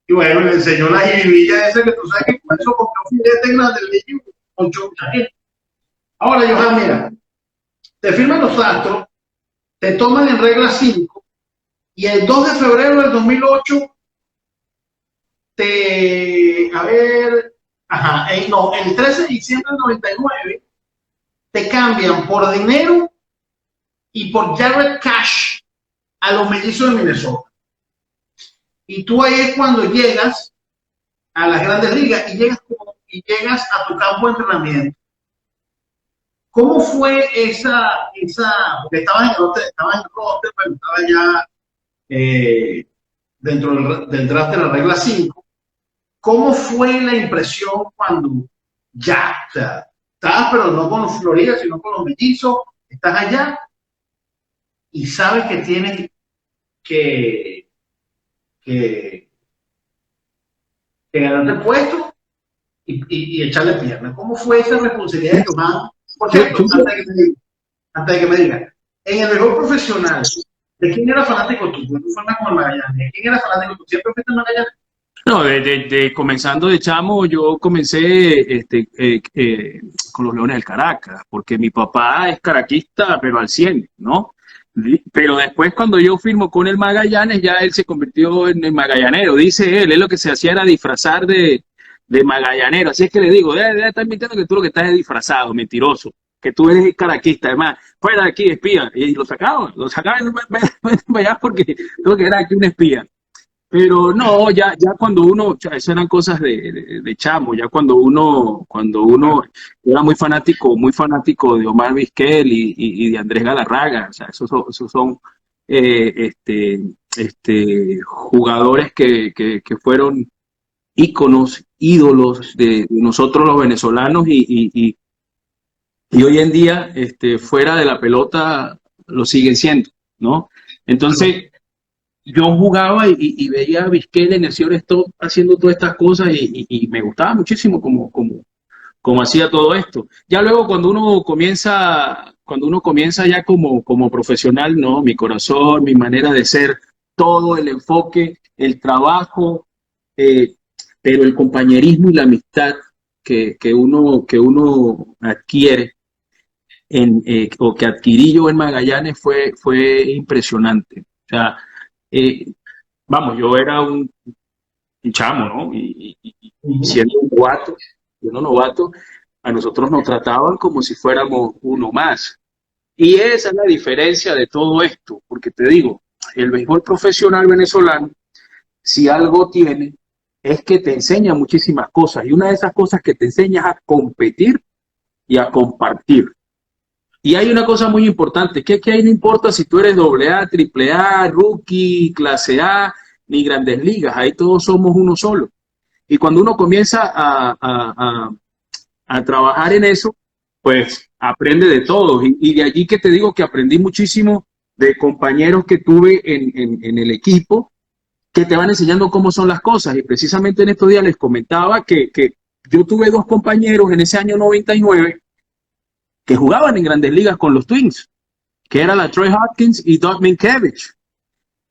y bueno, le enseñó la jiribilla esa que tú sabes que con eso compró un filete grande, le dije, con chocolate. Ahora, Johan, mira, te firman los astros, te toman en regla 5, y el 2 de febrero del 2008, el 13 de diciembre del 99, te cambian por dinero y por Jared Cash a los Mellizos de Minnesota. Y tú ahí es cuando llegas a las Grandes Ligas y llegas a tu campo de entrenamiento. ¿Cómo fue porque estabas en el roster, pero estaba ya dentro del draft de la regla 5? ¿Cómo fue la impresión cuando ya, o sea, estabas pero no con los Florida, sino con los Mellizos, estás allá y sabes que tienes que, que, que ganarte el puesto y echarle pierna. ¿Cómo fue esa responsabilidad de Johan? Por cierto, antes de que me diga, en el mejor profesional, ¿de quién era fanático tú? ¿Tú fuiste con el Magallanes? ¿De quién era fanático tú? ¿Siempre fuiste Magallanes? No, comenzando de chamo, yo comencé con los Leones del Caracas, porque mi papá es caraquista, pero al 100, ¿no? Pero después cuando yo firmo con el Magallanes, ya él se convirtió en el magallanero, dice él lo que se hacía era disfrazar de magallanero, así es que le digo, debe estar mintiendo que tú lo que estás es disfrazado, mentiroso, que tú eres caraquista, además, fuera de aquí, espía, y lo sacaban allá porque lo que era aquí un espía. Pero no, ya cuando uno, eso eran cosas de chamo, ya cuando uno era muy fanático de Omar Vizquel y de Andrés Galarraga, o sea, esos son jugadores que fueron íconos, ídolos de nosotros los venezolanos y hoy en día, fuera de la pelota, lo siguen siendo, ¿no? Entonces, yo jugaba y veía a Vizquel en el señor Stop haciendo todas estas cosas y me gustaba muchísimo como hacía todo esto. Ya luego cuando uno comienza ya como profesional, ¿no? Mi corazón, mi manera de ser, todo el enfoque, el trabajo, pero el compañerismo y la amistad que uno adquiere o que adquirí yo en Magallanes fue impresionante. O sea, vamos, yo era un chamo, ¿no? Y siendo un novato, a nosotros nos trataban como si fuéramos uno más. Y esa es la diferencia de todo esto, porque te digo, el béisbol profesional venezolano, si algo tiene, es que te enseña muchísimas cosas. Y una de esas cosas que te enseña es a competir y a compartir. Y hay una cosa muy importante, que ahí no importa si tú eres AA, AAA, rookie, clase A, ni grandes ligas, ahí todos somos uno solo. Y cuando uno comienza a trabajar en eso, pues aprende de todos. Y de allí que te digo que aprendí muchísimo de compañeros que tuve en el equipo, que te van enseñando cómo son las cosas. Y precisamente en estos días les comentaba que yo tuve dos compañeros en ese año 99 que jugaban en grandes ligas con los Twins, que era la Troy Hopkins y Doug Mientkiewicz.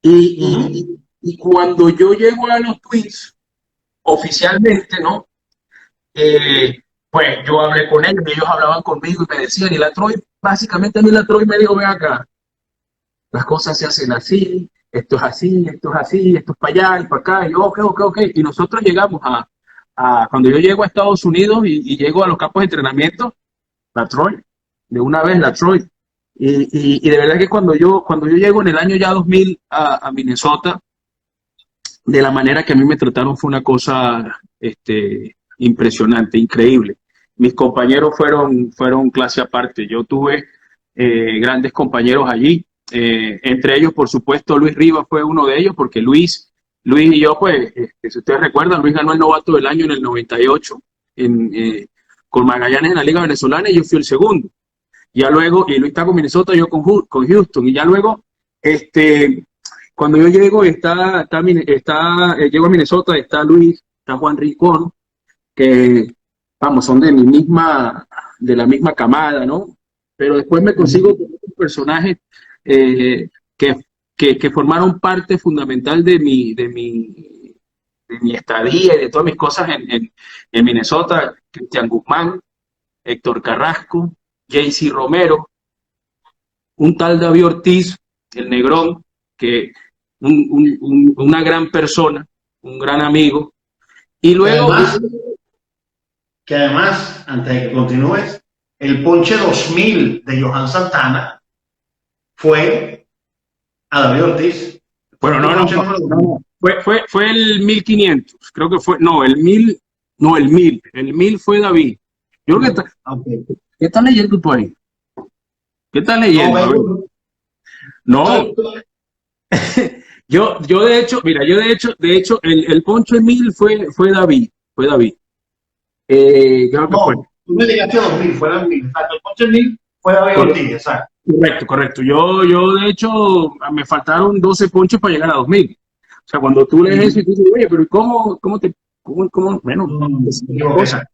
Y cuando yo llego a los Twins, oficialmente, ¿no? Pues yo hablé con ellos y ellos hablaban conmigo y me decían, y la Troy, básicamente a mí la Troy me dijo, ve acá, las cosas se hacen así, esto es así, esto es así, esto es para allá y para acá, y yo, ok. Y nosotros llegamos cuando yo llego a Estados Unidos y llego a los campos de entrenamiento, la Troy, de una vez la Troy. Y de verdad que cuando yo llego en el año ya 2000 a Minnesota, de la manera que a mí me trataron fue una cosa impresionante, increíble. Mis compañeros fueron clase aparte. Yo tuve grandes compañeros allí, entre ellos, por supuesto, Luis Rivas fue uno de ellos, porque Luis y yo, pues, si ustedes recuerdan, Luis ganó el novato del año en el 98, con Magallanes en la Liga Venezolana, y yo fui el segundo. Ya luego, y Luis está con Minnesota, yo con Houston, y ya luego, cuando yo llego, llego a Minnesota, está Luis, está Juan Rincón, que, vamos, son de la misma camada, ¿no? Pero después me consigo con otros personajes que formaron parte fundamental de mi estadía y de todas mis cosas en Minnesota: Cristian Guzmán, Héctor Carrasco, JC Romero, un tal David Ortiz, el Negrón, que una gran persona, un gran amigo. Y luego... Que además, antes de que continúes, el ponche 2000 de Johan Santana fue a David Ortiz. Bueno, no. Fue el 1500, creo que fue, el 1000 fue David. Yo creo que ¿qué estás leyendo tú ahí? ¿Qué estás leyendo? No. yo de hecho, mira, el ponche 1000 fue David. Creo que fue. Tú me llegaste a 2000, fue 2000. Exacto, el ponche 1000 fue David Ortiz, exacto. Correcto, correcto. Yo de hecho, me faltaron 12 ponches para llegar a 2000. O sea, cuando tú lees eso y tú dices, oye, pero bueno, es una cosa,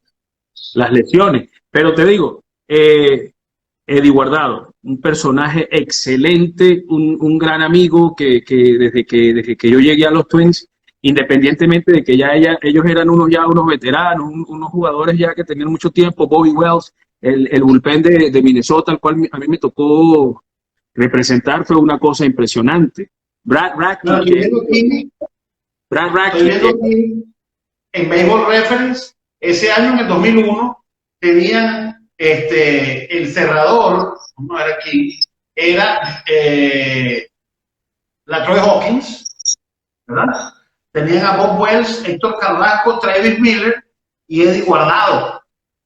las lesiones. Pero te digo, Eddie Guardado, un personaje excelente, un gran amigo desde que yo llegué a los Twins, independientemente de que ya ellos eran unos veteranos, unos jugadores ya que tenían mucho tiempo, Bobby Wells, el bullpen de Minnesota, al cual a mí me tocó representar, fue una cosa impresionante. Brad Radke, en Baseball Reference, ese año, en el 2001, tenían el cerrador, vamos a ver aquí, era la Troy Hawkins, ¿verdad? Tenían a Bob Wells, Héctor Carrasco, Travis Miller y Eddie Guardado.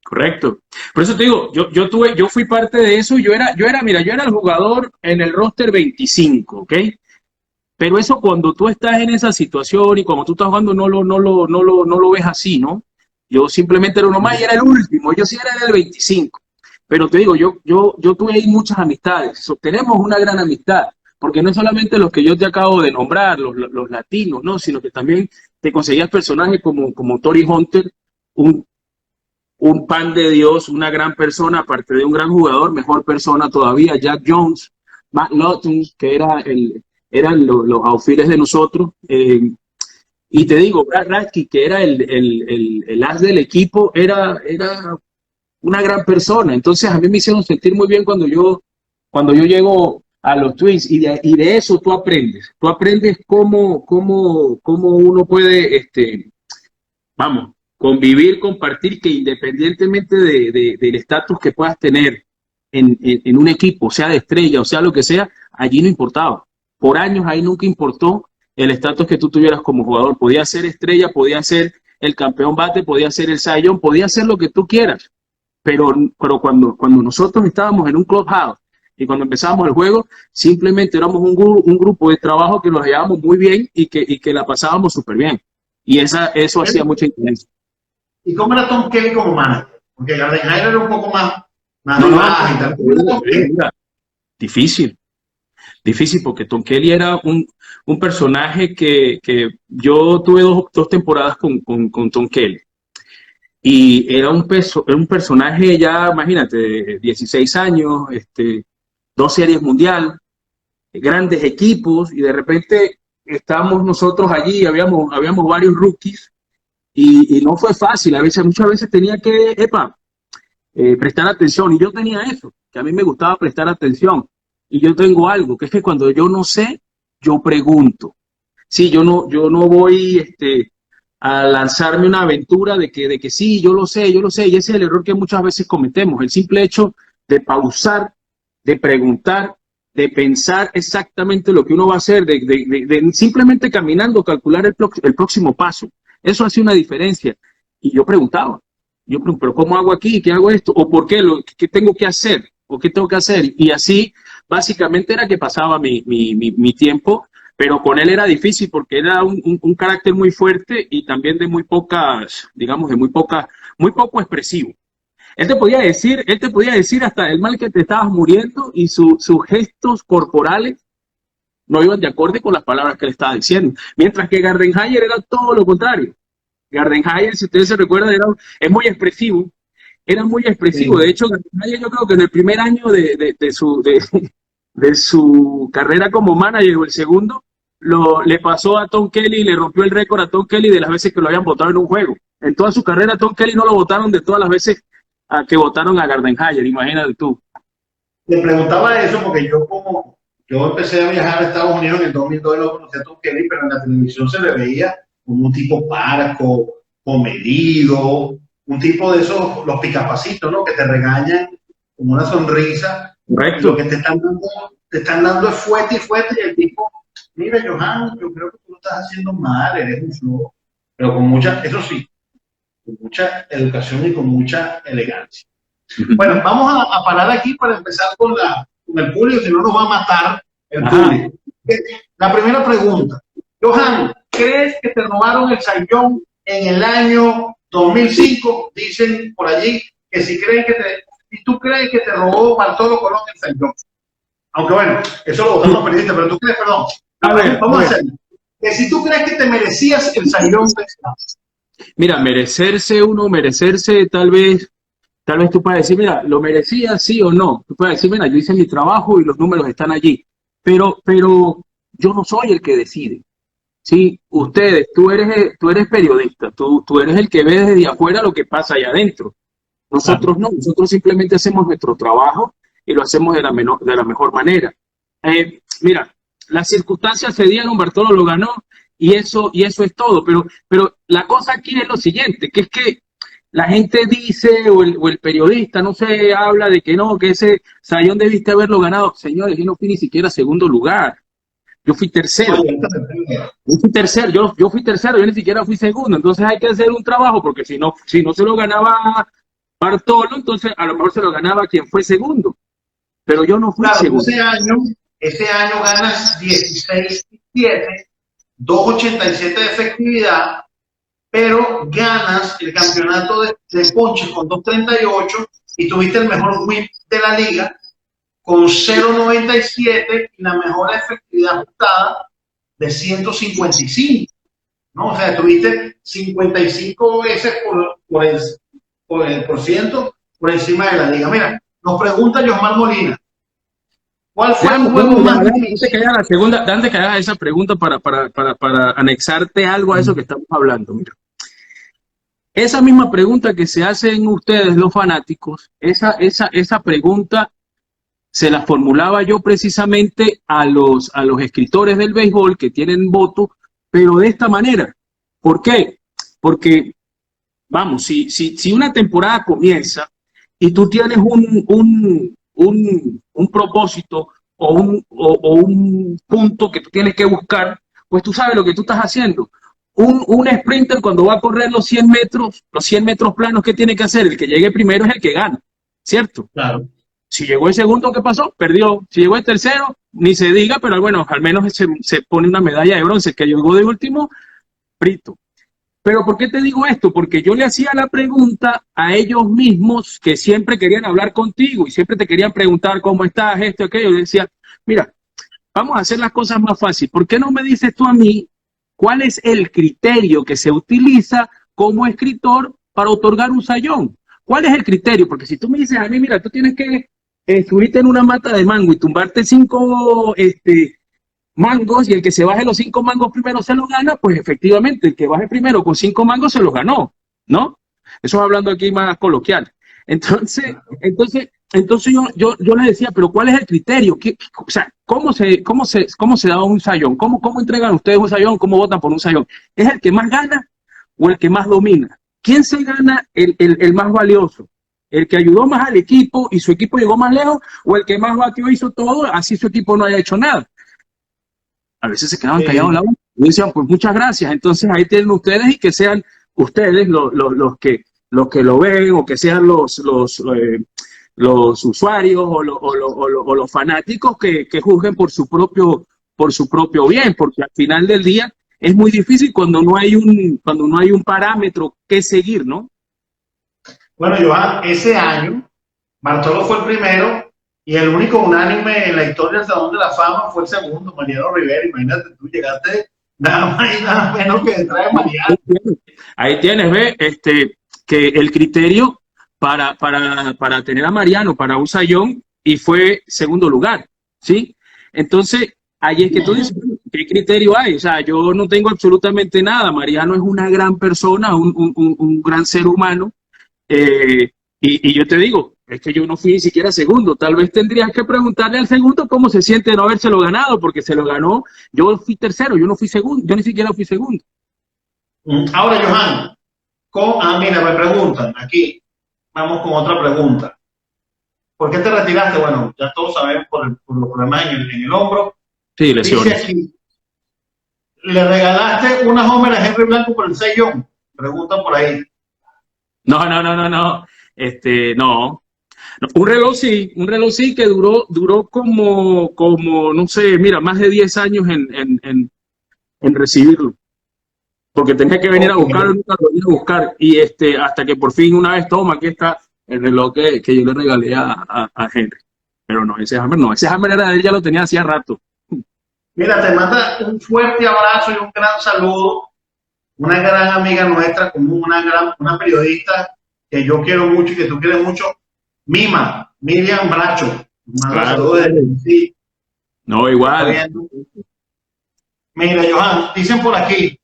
Correcto. Por eso te digo, yo fui parte de eso, yo era el jugador en el roster 25, ¿ok? Pero eso cuando tú estás en esa situación y cuando tú estás jugando no lo ves así, ¿no? Yo simplemente era uno más y era el último, yo sí era el 25. Pero te digo, yo tuve ahí muchas amistades, tenemos una gran amistad, porque no es solamente los que yo te acabo de nombrar, los latinos, ¿no? Sino que también te conseguías personajes como Torii Hunter, un pan de Dios, una gran persona, aparte de un gran jugador, mejor persona todavía, Jack Jones, Matt Lawton, que eran los outfielders de nosotros. Y te digo, Brad Radke, que era el as del equipo, era una gran persona. Entonces a mí me hicieron sentir muy bien cuando yo llego a los Twins, y de eso tú aprendes cómo uno puede, convivir, compartir, que independientemente del estatus que puedas tener en un equipo, sea de estrella o sea lo que sea, allí no importaba. Por años ahí nunca importó el estatus que tú tuvieras como jugador. Podía ser estrella, podía ser el campeón bate, podía ser el Cy Young, podía ser lo que tú quieras. Pero cuando nosotros estábamos en un clubhouse y cuando empezábamos el juego, simplemente éramos un grupo de trabajo que nos llevábamos muy bien y que la pasábamos súper bien. Y eso hacía mucha diferencia. ¿Y cómo era Tom Kelly como manager? Porque Gardenhire era un poco más difícil, porque Tom Kelly era un personaje que yo tuve dos temporadas con Tom Kelly. Y era un personaje ya, imagínate, de 16 años, 2 series mundial, grandes equipos, y de repente estábamos nosotros allí, habíamos varios rookies, y no fue fácil. Muchas veces tenía que prestar atención, y yo tenía eso, que a mí me gustaba prestar atención. Y yo tengo algo, que es que cuando yo no sé, yo pregunto. Sí, yo no voy a lanzarme una aventura de que sí, yo lo sé, y ese es el error que muchas veces cometemos, el simple hecho de pausar, de preguntar, de pensar exactamente lo que uno va a hacer, de simplemente caminando, calcular el próximo paso. Eso hace una diferencia. Y yo preguntaba, pero ¿cómo hago aquí? ¿Qué hago esto? ¿O por qué? ¿Qué tengo que hacer? ¿O qué tengo que hacer? Y así, básicamente, era que pasaba mi tiempo, pero con él era difícil porque era un carácter muy fuerte y también de muy poco expresivo. Él te podía decir hasta el mal que te estabas muriendo, y sus gestos corporales no iban de acorde con las palabras que le estaba diciendo. Mientras que Gardenhire era todo lo contrario. Gardenhire, si ustedes se recuerdan, es muy expresivo. Era muy expresivo. Sí. De hecho, Gardenhire, yo creo que en el primer año de su carrera como manager, o el segundo, le pasó a Tom Kelly y le rompió el récord a Tom Kelly de las veces que lo habían votado en un juego. En toda su carrera, Tom Kelly no lo votaron de todas las veces que votaron a Gardenhire. Imagínate tú. Le preguntaba eso porque yo empecé a viajar a Estados Unidos en el 2002 y no conocía a Tom Kelly, pero en la televisión se le veía como un tipo parco, comedido, un tipo de esos, los picapacitos, ¿no? Que te regañan con una sonrisa. Correcto. Lo que te están dando es fuerte y el tipo, mira, Johan, yo creo que tú lo estás haciendo mal, eres un flojo, pero con mucha educación y con mucha elegancia. Bueno, vamos a parar aquí para empezar con el público, si no nos va a matar el público. La primera pregunta. Johan, ¿crees que te robaron el Cy Young en el año 2005? Dicen por allí que si tú crees que te robó Bartolo Colón el Cy Young. Aunque bueno, eso lo votaron los periodistas, pero tú crees, perdón. Vamos a hacerlo. Que si tú crees que te merecías el Sayón de Mira, merecerse, tal vez tú puedes decir, mira, lo merecía, sí o no. Tú puedes decir, mira, yo hice mi trabajo y los números están allí. Pero yo no soy el que decide. Sí, ustedes, tú eres periodista, tú eres el que ve desde afuera lo que pasa allá adentro. Nosotros no, nosotros simplemente hacemos nuestro trabajo y lo hacemos de la mejor manera. Mira, las circunstancias se dieron, Bartolo lo ganó y eso es todo. Pero la cosa aquí es lo siguiente, que es que la gente dice, o el periodista, no sé, habla de que no, que ese Sayón debiste haberlo ganado. Señores, yo no fui ni siquiera segundo lugar. Yo fui tercero. Yo fui tercero, yo ni siquiera fui segundo. Entonces hay que hacer un trabajo, porque si no se lo ganaba Bartolo, entonces a lo mejor se lo ganaba quien fue segundo. Pero yo no fui segundo. Ese año ganas 16-7, 2.87 de efectividad, pero ganas el campeonato de ponches con 2.38 y tuviste el mejor whip de la liga con 0.97 y la mejor efectividad ajustada de 155, ¿no? O sea, tuviste 55 veces por ciento por encima de la liga. Mira, nos pregunta Josmar Molina, ¿cuál fue el juego más difícil? Antes que hagas esa pregunta para anexarte algo a eso que estamos hablando, mira. Esa misma pregunta que se hacen ustedes, los fanáticos, esa pregunta se la formulaba yo precisamente a los escritores del béisbol que tienen voto, pero de esta manera. ¿Por qué? Porque, vamos, si una temporada comienza y tú tienes un propósito o un punto que tú tienes que buscar, pues tú sabes lo que tú estás haciendo. Un sprinter cuando va a correr los 100 metros planos, ¿qué tiene que hacer? El que llegue primero es el que gana, ¿cierto? Claro. Si llegó el segundo, ¿qué pasó? Perdió. Si llegó el tercero, ni se diga, pero bueno, al menos se pone una medalla de bronce. El que llegó de último, frito. Pero ¿por qué te digo esto? Porque yo le hacía la pregunta a ellos mismos que siempre querían hablar contigo y siempre te querían preguntar cómo estás, esto, aquello. Yo decía, mira, vamos a hacer las cosas más fácil. ¿Por qué no me dices tú a mí cuál es el criterio que se utiliza como escritor para otorgar un sayón? ¿Cuál es el criterio? Porque si tú me dices a mí, mira, tú tienes que subirte en una mata de mango y tumbarte 5 mangos y el que se baje los 5 mangos primero se los gana, pues efectivamente el que baje primero con 5 mangos se los ganó, ¿no? Eso hablando aquí más coloquial. Entonces yo le decía, pero ¿cuál es el criterio? O sea, ¿cómo se da un sayón? ¿Cómo entregan ustedes un sayón? ¿Cómo votan por un sayón? ¿Es el que más gana o el que más domina? ¿Quién se gana el más valioso? ¿El que ayudó más al equipo y su equipo llegó más lejos? ¿O el que más batió hizo todo, así su equipo no haya hecho nada? A veces se quedaban callados en la boca y decían, pues muchas gracias. Entonces ahí tienen ustedes y que sean ustedes los que lo ven, o que sean los usuarios o los fanáticos que juzguen por su propio bien, porque al final del día es muy difícil cuando no hay un parámetro que seguir, ¿no? Bueno, Johan, ese año Bartolo fue el primero y el único unánime en la historia del Salón de la Fama fue el segundo, Mariano Rivera. Imagínate, tú llegaste nada más y nada menos que detrás de Mariano. Ahí tienes, ve, que el criterio para tener a Mariano para un sayón y fue segundo lugar, ¿sí? Entonces, ahí es que tú dices, ¿qué criterio hay? O sea, yo no tengo absolutamente nada. Mariano es una gran persona, un gran ser humano. Y yo te digo, es que yo no fui ni siquiera segundo. Tal vez tendrías que preguntarle al segundo cómo se siente de no habérselo ganado, porque se lo ganó. Yo fui tercero, yo no fui segundo, yo ni siquiera fui segundo. Ahora, Johan, mira, me preguntan aquí, vamos con otra pregunta. ¿Por qué te retiraste? Bueno, ya todos sabemos por los problemas en el hombro. Sí, lesiones. Dice aquí, ¿le regalaste una Homer a Henry Blanco por el sayón? Preguntan por ahí. No. No. Un reloj sí que duró como, no sé, mira, más de 10 años en recibirlo. Porque tenía que venir a buscarlo, nunca lo venía a buscar. Y hasta que por fin una vez toma, aquí está el reloj que yo le regalé a Henry. pero no, ese Hammer no, ese Hammer era de él, ya lo tenía hacía rato. Mira, te manda un fuerte abrazo y un gran saludo. Una gran amiga nuestra, como una periodista que yo quiero mucho y que tú quieres mucho, Miriam Bracho. Claro. Sí. No, igual. Mira, Johan, dicen por aquí,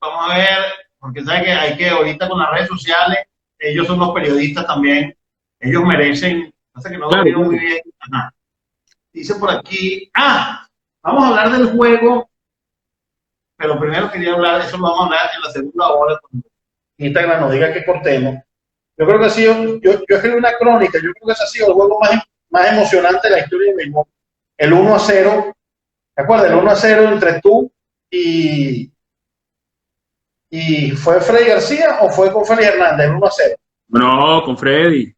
vamos a ver, porque saben que hay que ahorita con las redes sociales, ellos son los periodistas también, ellos merecen, pasa que no lo vieron muy bien. Ajá. Dice por aquí, vamos a hablar del juego, pero primero quería hablar, eso lo vamos a hablar en la segunda hora, cuando Instagram nos diga que cortemos. Yo creo que ha sido, yo escribí una crónica, yo creo que ese ha sido el juego más emocionante de la historia de béisbol. El 1-0, ¿te acuerdas? El 1-0 entre tú y ¿fue Freddy García o fue con Freddy Hernández, el 1-0? No, con Freddy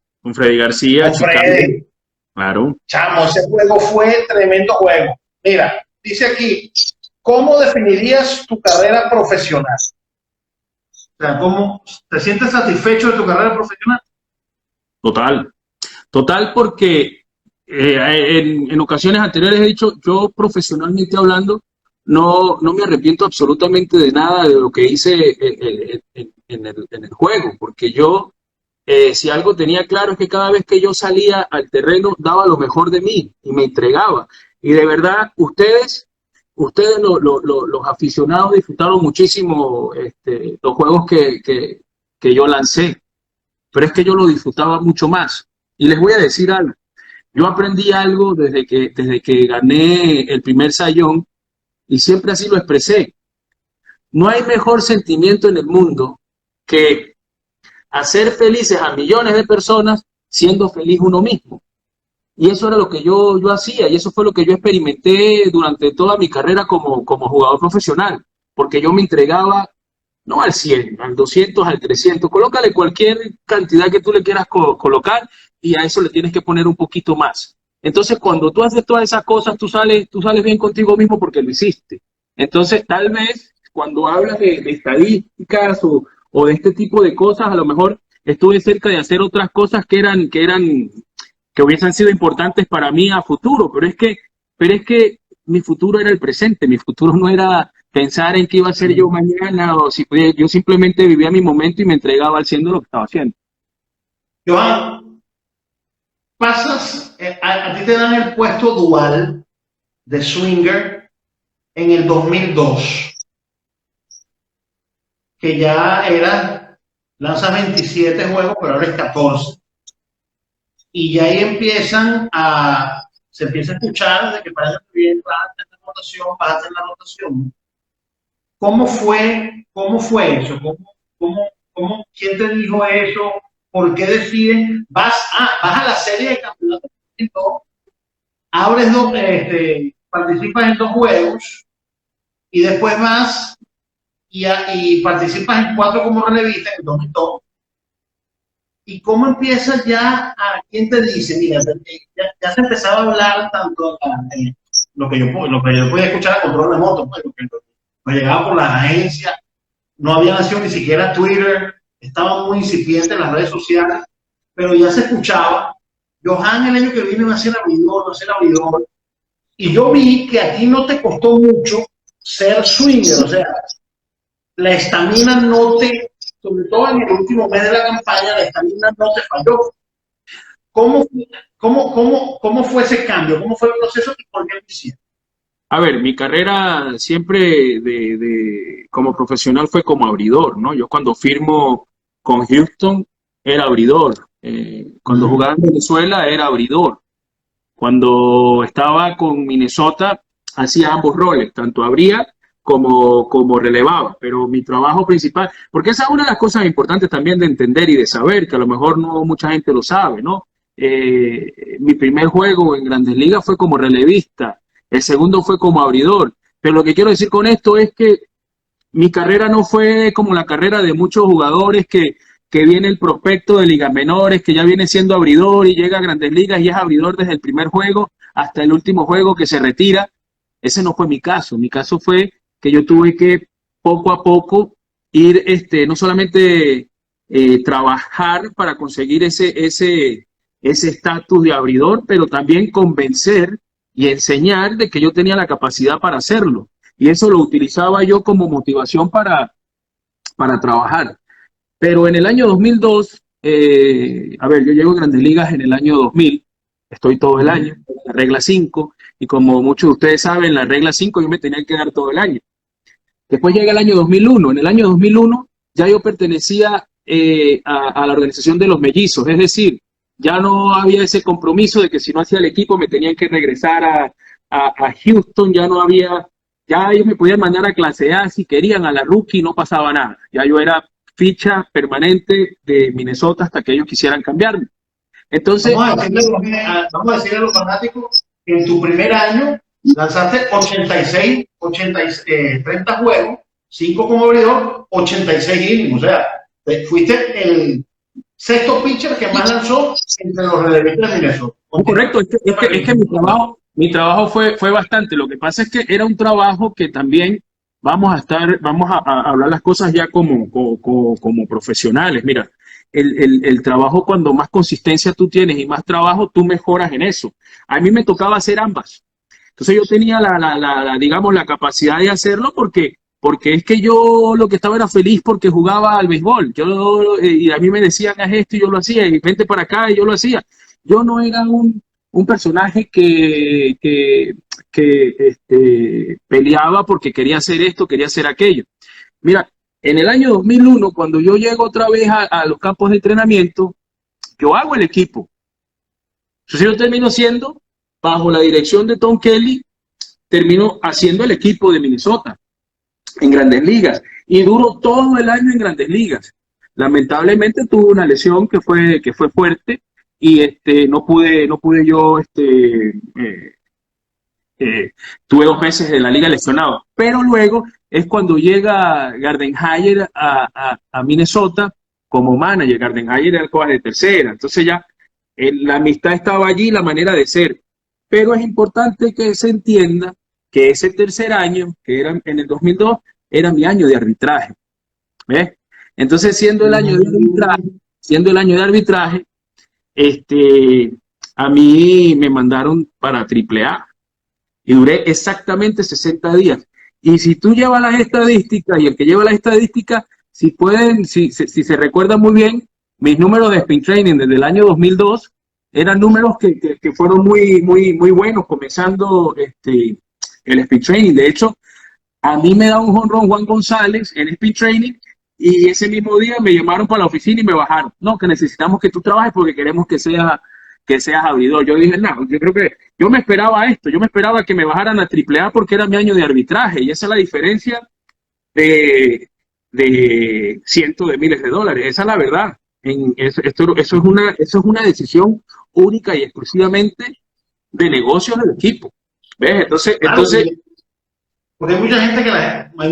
García. Con Freddy. Claro. Chamo, ese juego fue tremendo juego. Mira, dice aquí, ¿cómo definirías tu carrera profesional? O sea, ¿cómo te sientes satisfecho de tu carrera profesional? Total, porque en ocasiones anteriores he dicho, yo profesionalmente hablando, no me arrepiento absolutamente de nada de lo que hice en el juego, porque yo, si algo tenía claro es que cada vez que yo salía al terreno daba lo mejor de mí y me entregaba. Y de verdad, ustedes los aficionados disfrutaron muchísimo los juegos que yo lancé, pero es que yo lo disfrutaba mucho más. Y les voy a decir algo, yo aprendí algo desde que gané el primer Cy Young, y siempre así lo expresé. No hay mejor sentimiento en el mundo que hacer felices a millones de personas siendo feliz uno mismo. Y eso era lo que yo hacía, y eso fue lo que yo experimenté durante toda mi carrera como jugador profesional, porque yo me entregaba no al 100, al 200, al 300, colócale cualquier cantidad que tú le quieras colocar, y a eso le tienes que poner un poquito más. Entonces, cuando tú haces todas esas cosas, tú sales bien contigo mismo porque lo hiciste. Entonces, tal vez, cuando hablas de estadísticas o de este tipo de cosas, a lo mejor estuve cerca de hacer otras cosas que hubiesen sido importantes para mí a futuro, pero es que mi futuro era el presente, mi futuro no era pensar en qué iba a ser yo mañana, o si yo simplemente vivía mi momento y me entregaba haciendo lo que estaba haciendo. Johan, pasas, a ti te dan el puesto dual de swinger en el 2002, que ya lanzas 27 juegos, pero ahora es 14. Y ya ahí se empieza a escuchar de que parece que bien vas a hacer la rotación. ¿Cómo fue eso? ¿Quién te dijo eso? ¿Por qué deciden? Vas a la serie de campeonatos, participas en 2 juegos y después vas y participas en 4 como relevista en el 2002. ¿Y cómo empiezas ya quién te dice? Mira, ya se empezaba a hablar tanto lo que yo podía escuchar a control remoto, pues, lo que me llegaba por las agencias, no había nacido ni siquiera Twitter, estaba muy incipiente en las redes sociales, pero ya se escuchaba, Johan el año que viene va a ser abridor, y yo vi que a ti no te costó mucho ser swinger, o sea, la estamina sobre todo en el último mes de la campaña, la estamina no te falló. ¿Cómo fue ese cambio? ¿Cómo fue el proceso y por qué lo hiciste? A ver, mi carrera siempre como profesional fue como abridor, ¿no? Yo cuando firmo con Houston era abridor. Cuando jugaba en Venezuela era abridor. Cuando estaba con Minnesota hacía ambos roles, tanto abría como relevaba, pero mi trabajo principal, porque esa es una de las cosas importantes también de entender y de saber, que a lo mejor no mucha gente lo sabe, ¿no? Mi primer juego en Grandes Ligas fue como relevista, el segundo fue como abridor, pero lo que quiero decir con esto es que mi carrera no fue como la carrera de muchos jugadores que viene el prospecto de ligas menores, que ya viene siendo abridor y llega a Grandes Ligas y es abridor desde el primer juego hasta el último juego que se retira. Ese no fue mi caso. Mi caso fue que yo tuve que poco a poco ir, no solamente trabajar para conseguir ese ese estatus de abridor, pero también convencer y enseñar de que yo tenía la capacidad para hacerlo. Y eso lo utilizaba yo como motivación para trabajar. Pero en el año 2002, a ver, yo llego a Grandes Ligas en el año 2000, estoy todo el año, la regla 5, y como muchos de ustedes saben, la regla 5 yo me tenía que quedar todo el año. Después llega el año 2001, en el año 2001 ya yo pertenecía a la organización de los mellizos, es decir, ya no había ese compromiso de que si no hacía el equipo me tenían que regresar a Houston, ya no había, ya ellos me podían mandar a clase A si querían, a la rookie, no pasaba nada, ya yo era ficha permanente de Minnesota hasta que ellos quisieran cambiarme. Entonces, vamos a decirle a los fanáticos, en tu primer año lanzaste 86, 30 juegos, 5 como abridor, 86 innings, o sea, fuiste el sexto pitcher que más lanzó entre los relevistas de Minnesota. Correcto, es que mi trabajo fue bastante. Lo que pasa es que era un trabajo que también vamos a hablar las cosas ya como profesionales. Mira, el trabajo, cuando más consistencia tú tienes y más trabajo, tú mejoras en eso. A mí me tocaba hacer ambas. Entonces yo tenía digamos, la capacidad de hacerlo porque es que yo lo que estaba era feliz porque jugaba al béisbol. Y a mí me decían, haz esto y yo lo hacía, y vente para acá y yo lo hacía. Yo no era un personaje que peleaba porque quería hacer esto, quería hacer aquello. Mira, en el año 2001, cuando yo llego otra vez a los campos de entrenamiento, yo hago el equipo. Entonces yo termino siendo, bajo la dirección de Tom Kelly, termino haciendo el equipo de Minnesota en Grandes Ligas, y duró todo el año en Grandes Ligas. Lamentablemente tuve una lesión que fue fuerte, y no pude yo, tuve 2 meses de la liga lesionado. Pero luego es cuando llega Gardenhire a Minnesota como manager. Gardenhire era el coach de tercera, entonces ya la amistad estaba allí, la manera de ser. Pero es importante que se entienda que ese tercer año, que era en el 2002, era mi año de arbitraje. ¿Ves? Entonces, siendo el año de arbitraje, a mí me mandaron para AAA y duré exactamente 60 días. Y si tú llevas las estadísticas, y el que lleva las estadísticas, si se recuerda muy bien, mis números de spin training desde el año 2002 eran números que fueron muy buenos, comenzando el spin training. De hecho, a mí me da un jonrón Juan González en spin training, y ese mismo día me llamaron para la oficina y me bajaron. No, que necesitamos que tú trabajes porque queremos que seas abridor. Yo dije, no, yo creo que yo me esperaba esto. Yo me esperaba que me bajaran a AAA porque era mi año de arbitraje, y esa es la diferencia de cientos de miles de dólares. Esa es la verdad. Eso es una decisión única y exclusivamente de negocios del equipo. ¿Ves? Entonces porque hay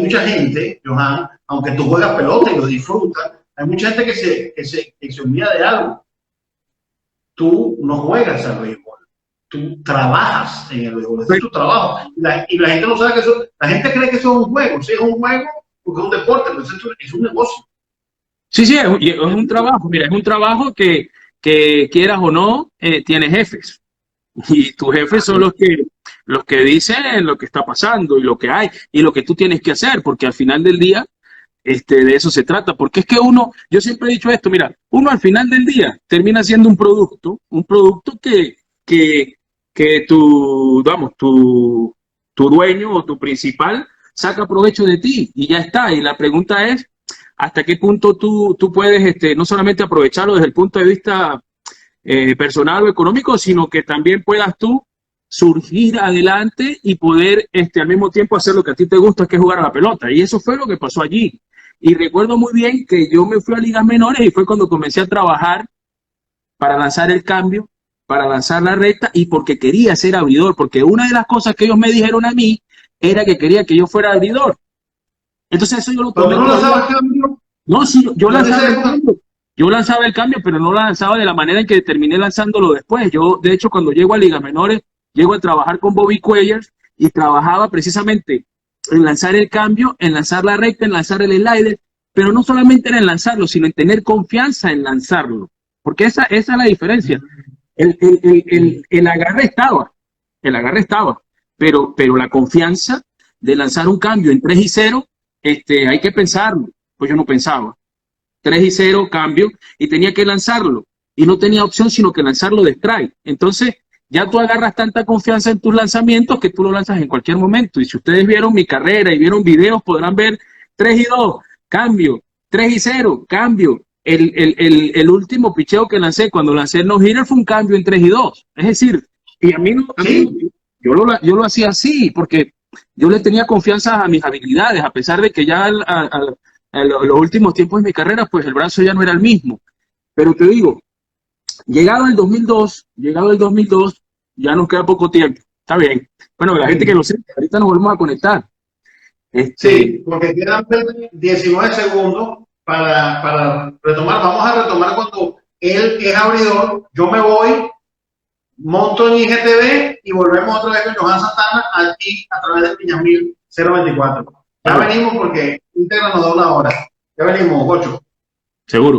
mucha gente, Johan, aunque tú juegas pelota y lo disfrutas, hay mucha gente que se olvida de algo. Tú no juegas al béisbol, tú trabajas en el béisbol, ese es tu trabajo. Y la gente no sabe que la gente cree que eso es un juego. Sí, es un juego porque es un deporte, pero es un negocio. Sí, es un trabajo. Mira, es un trabajo que quieras o no, tiene jefes. Y tus jefes son los que dicen lo que está pasando y lo que hay y lo que tú tienes que hacer, porque al final del día de eso se trata. Porque es que yo siempre he dicho esto, mira, uno al final del día termina siendo un producto que tu dueño o tu principal saca provecho de ti, y ya está. Y la pregunta es, ¿hasta qué punto tú puedes no solamente aprovecharlo desde el punto de vista personal o económico, sino que también puedas tú surgir adelante y poder al mismo tiempo hacer lo que a ti te gusta, que es jugar a la pelota? Y eso fue lo que pasó allí. Y recuerdo muy bien que yo me fui a ligas menores, y fue cuando comencé a trabajar para lanzar el cambio, para lanzar la recta, y porque quería ser abridor, porque una de las cosas que ellos me dijeron a mí era que quería que yo fuera abridor. Entonces eso yo lo tomé. ¿Pero no lanzaba el cambio? No, sí, yo lanzaba el cambio. Yo lanzaba el cambio, pero no lo lanzaba de la manera en que terminé lanzándolo después. Yo, de hecho, cuando llego a ligas menores, llego a trabajar con Bobby Cuellar, y trabajaba precisamente en lanzar el cambio, en lanzar la recta, en lanzar el slider, pero no solamente era en lanzarlo, sino en tener confianza en lanzarlo, porque esa es la diferencia. el agarre estaba, pero la confianza de lanzar un cambio en 3-0, hay que pensarlo. Pues yo no pensaba. 3-0, cambio, y tenía que lanzarlo. Y no tenía opción sino que lanzarlo de strike. Entonces, ya tú agarras tanta confianza en tus lanzamientos que tú lo lanzas en cualquier momento. Y si ustedes vieron mi carrera y vieron videos, podrán ver 3-2, cambio, 3-0, cambio. El último picheo que lancé, cuando lancé el no-hitter, fue un cambio en 3-2. Es decir, y a mí no, yo lo hacía así, porque yo le tenía confianza a mis habilidades, a pesar de que ya en los últimos tiempos de mi carrera, pues el brazo ya no era el mismo. Pero te digo, llegado el 2002, ya nos queda poco tiempo. Está bien. Bueno, la gente que lo sepa, ahorita nos volvemos a conectar. Sí, porque quedan 19 segundos para retomar. Vamos a retomar cuando él es abridor. Yo me voy, monto en IGTV y volvemos otra vez con Johan Santana aquí a través de Piñamil 024. Ya venimos porque Integra nos da una hora. Ya venimos, Gocho. Seguro.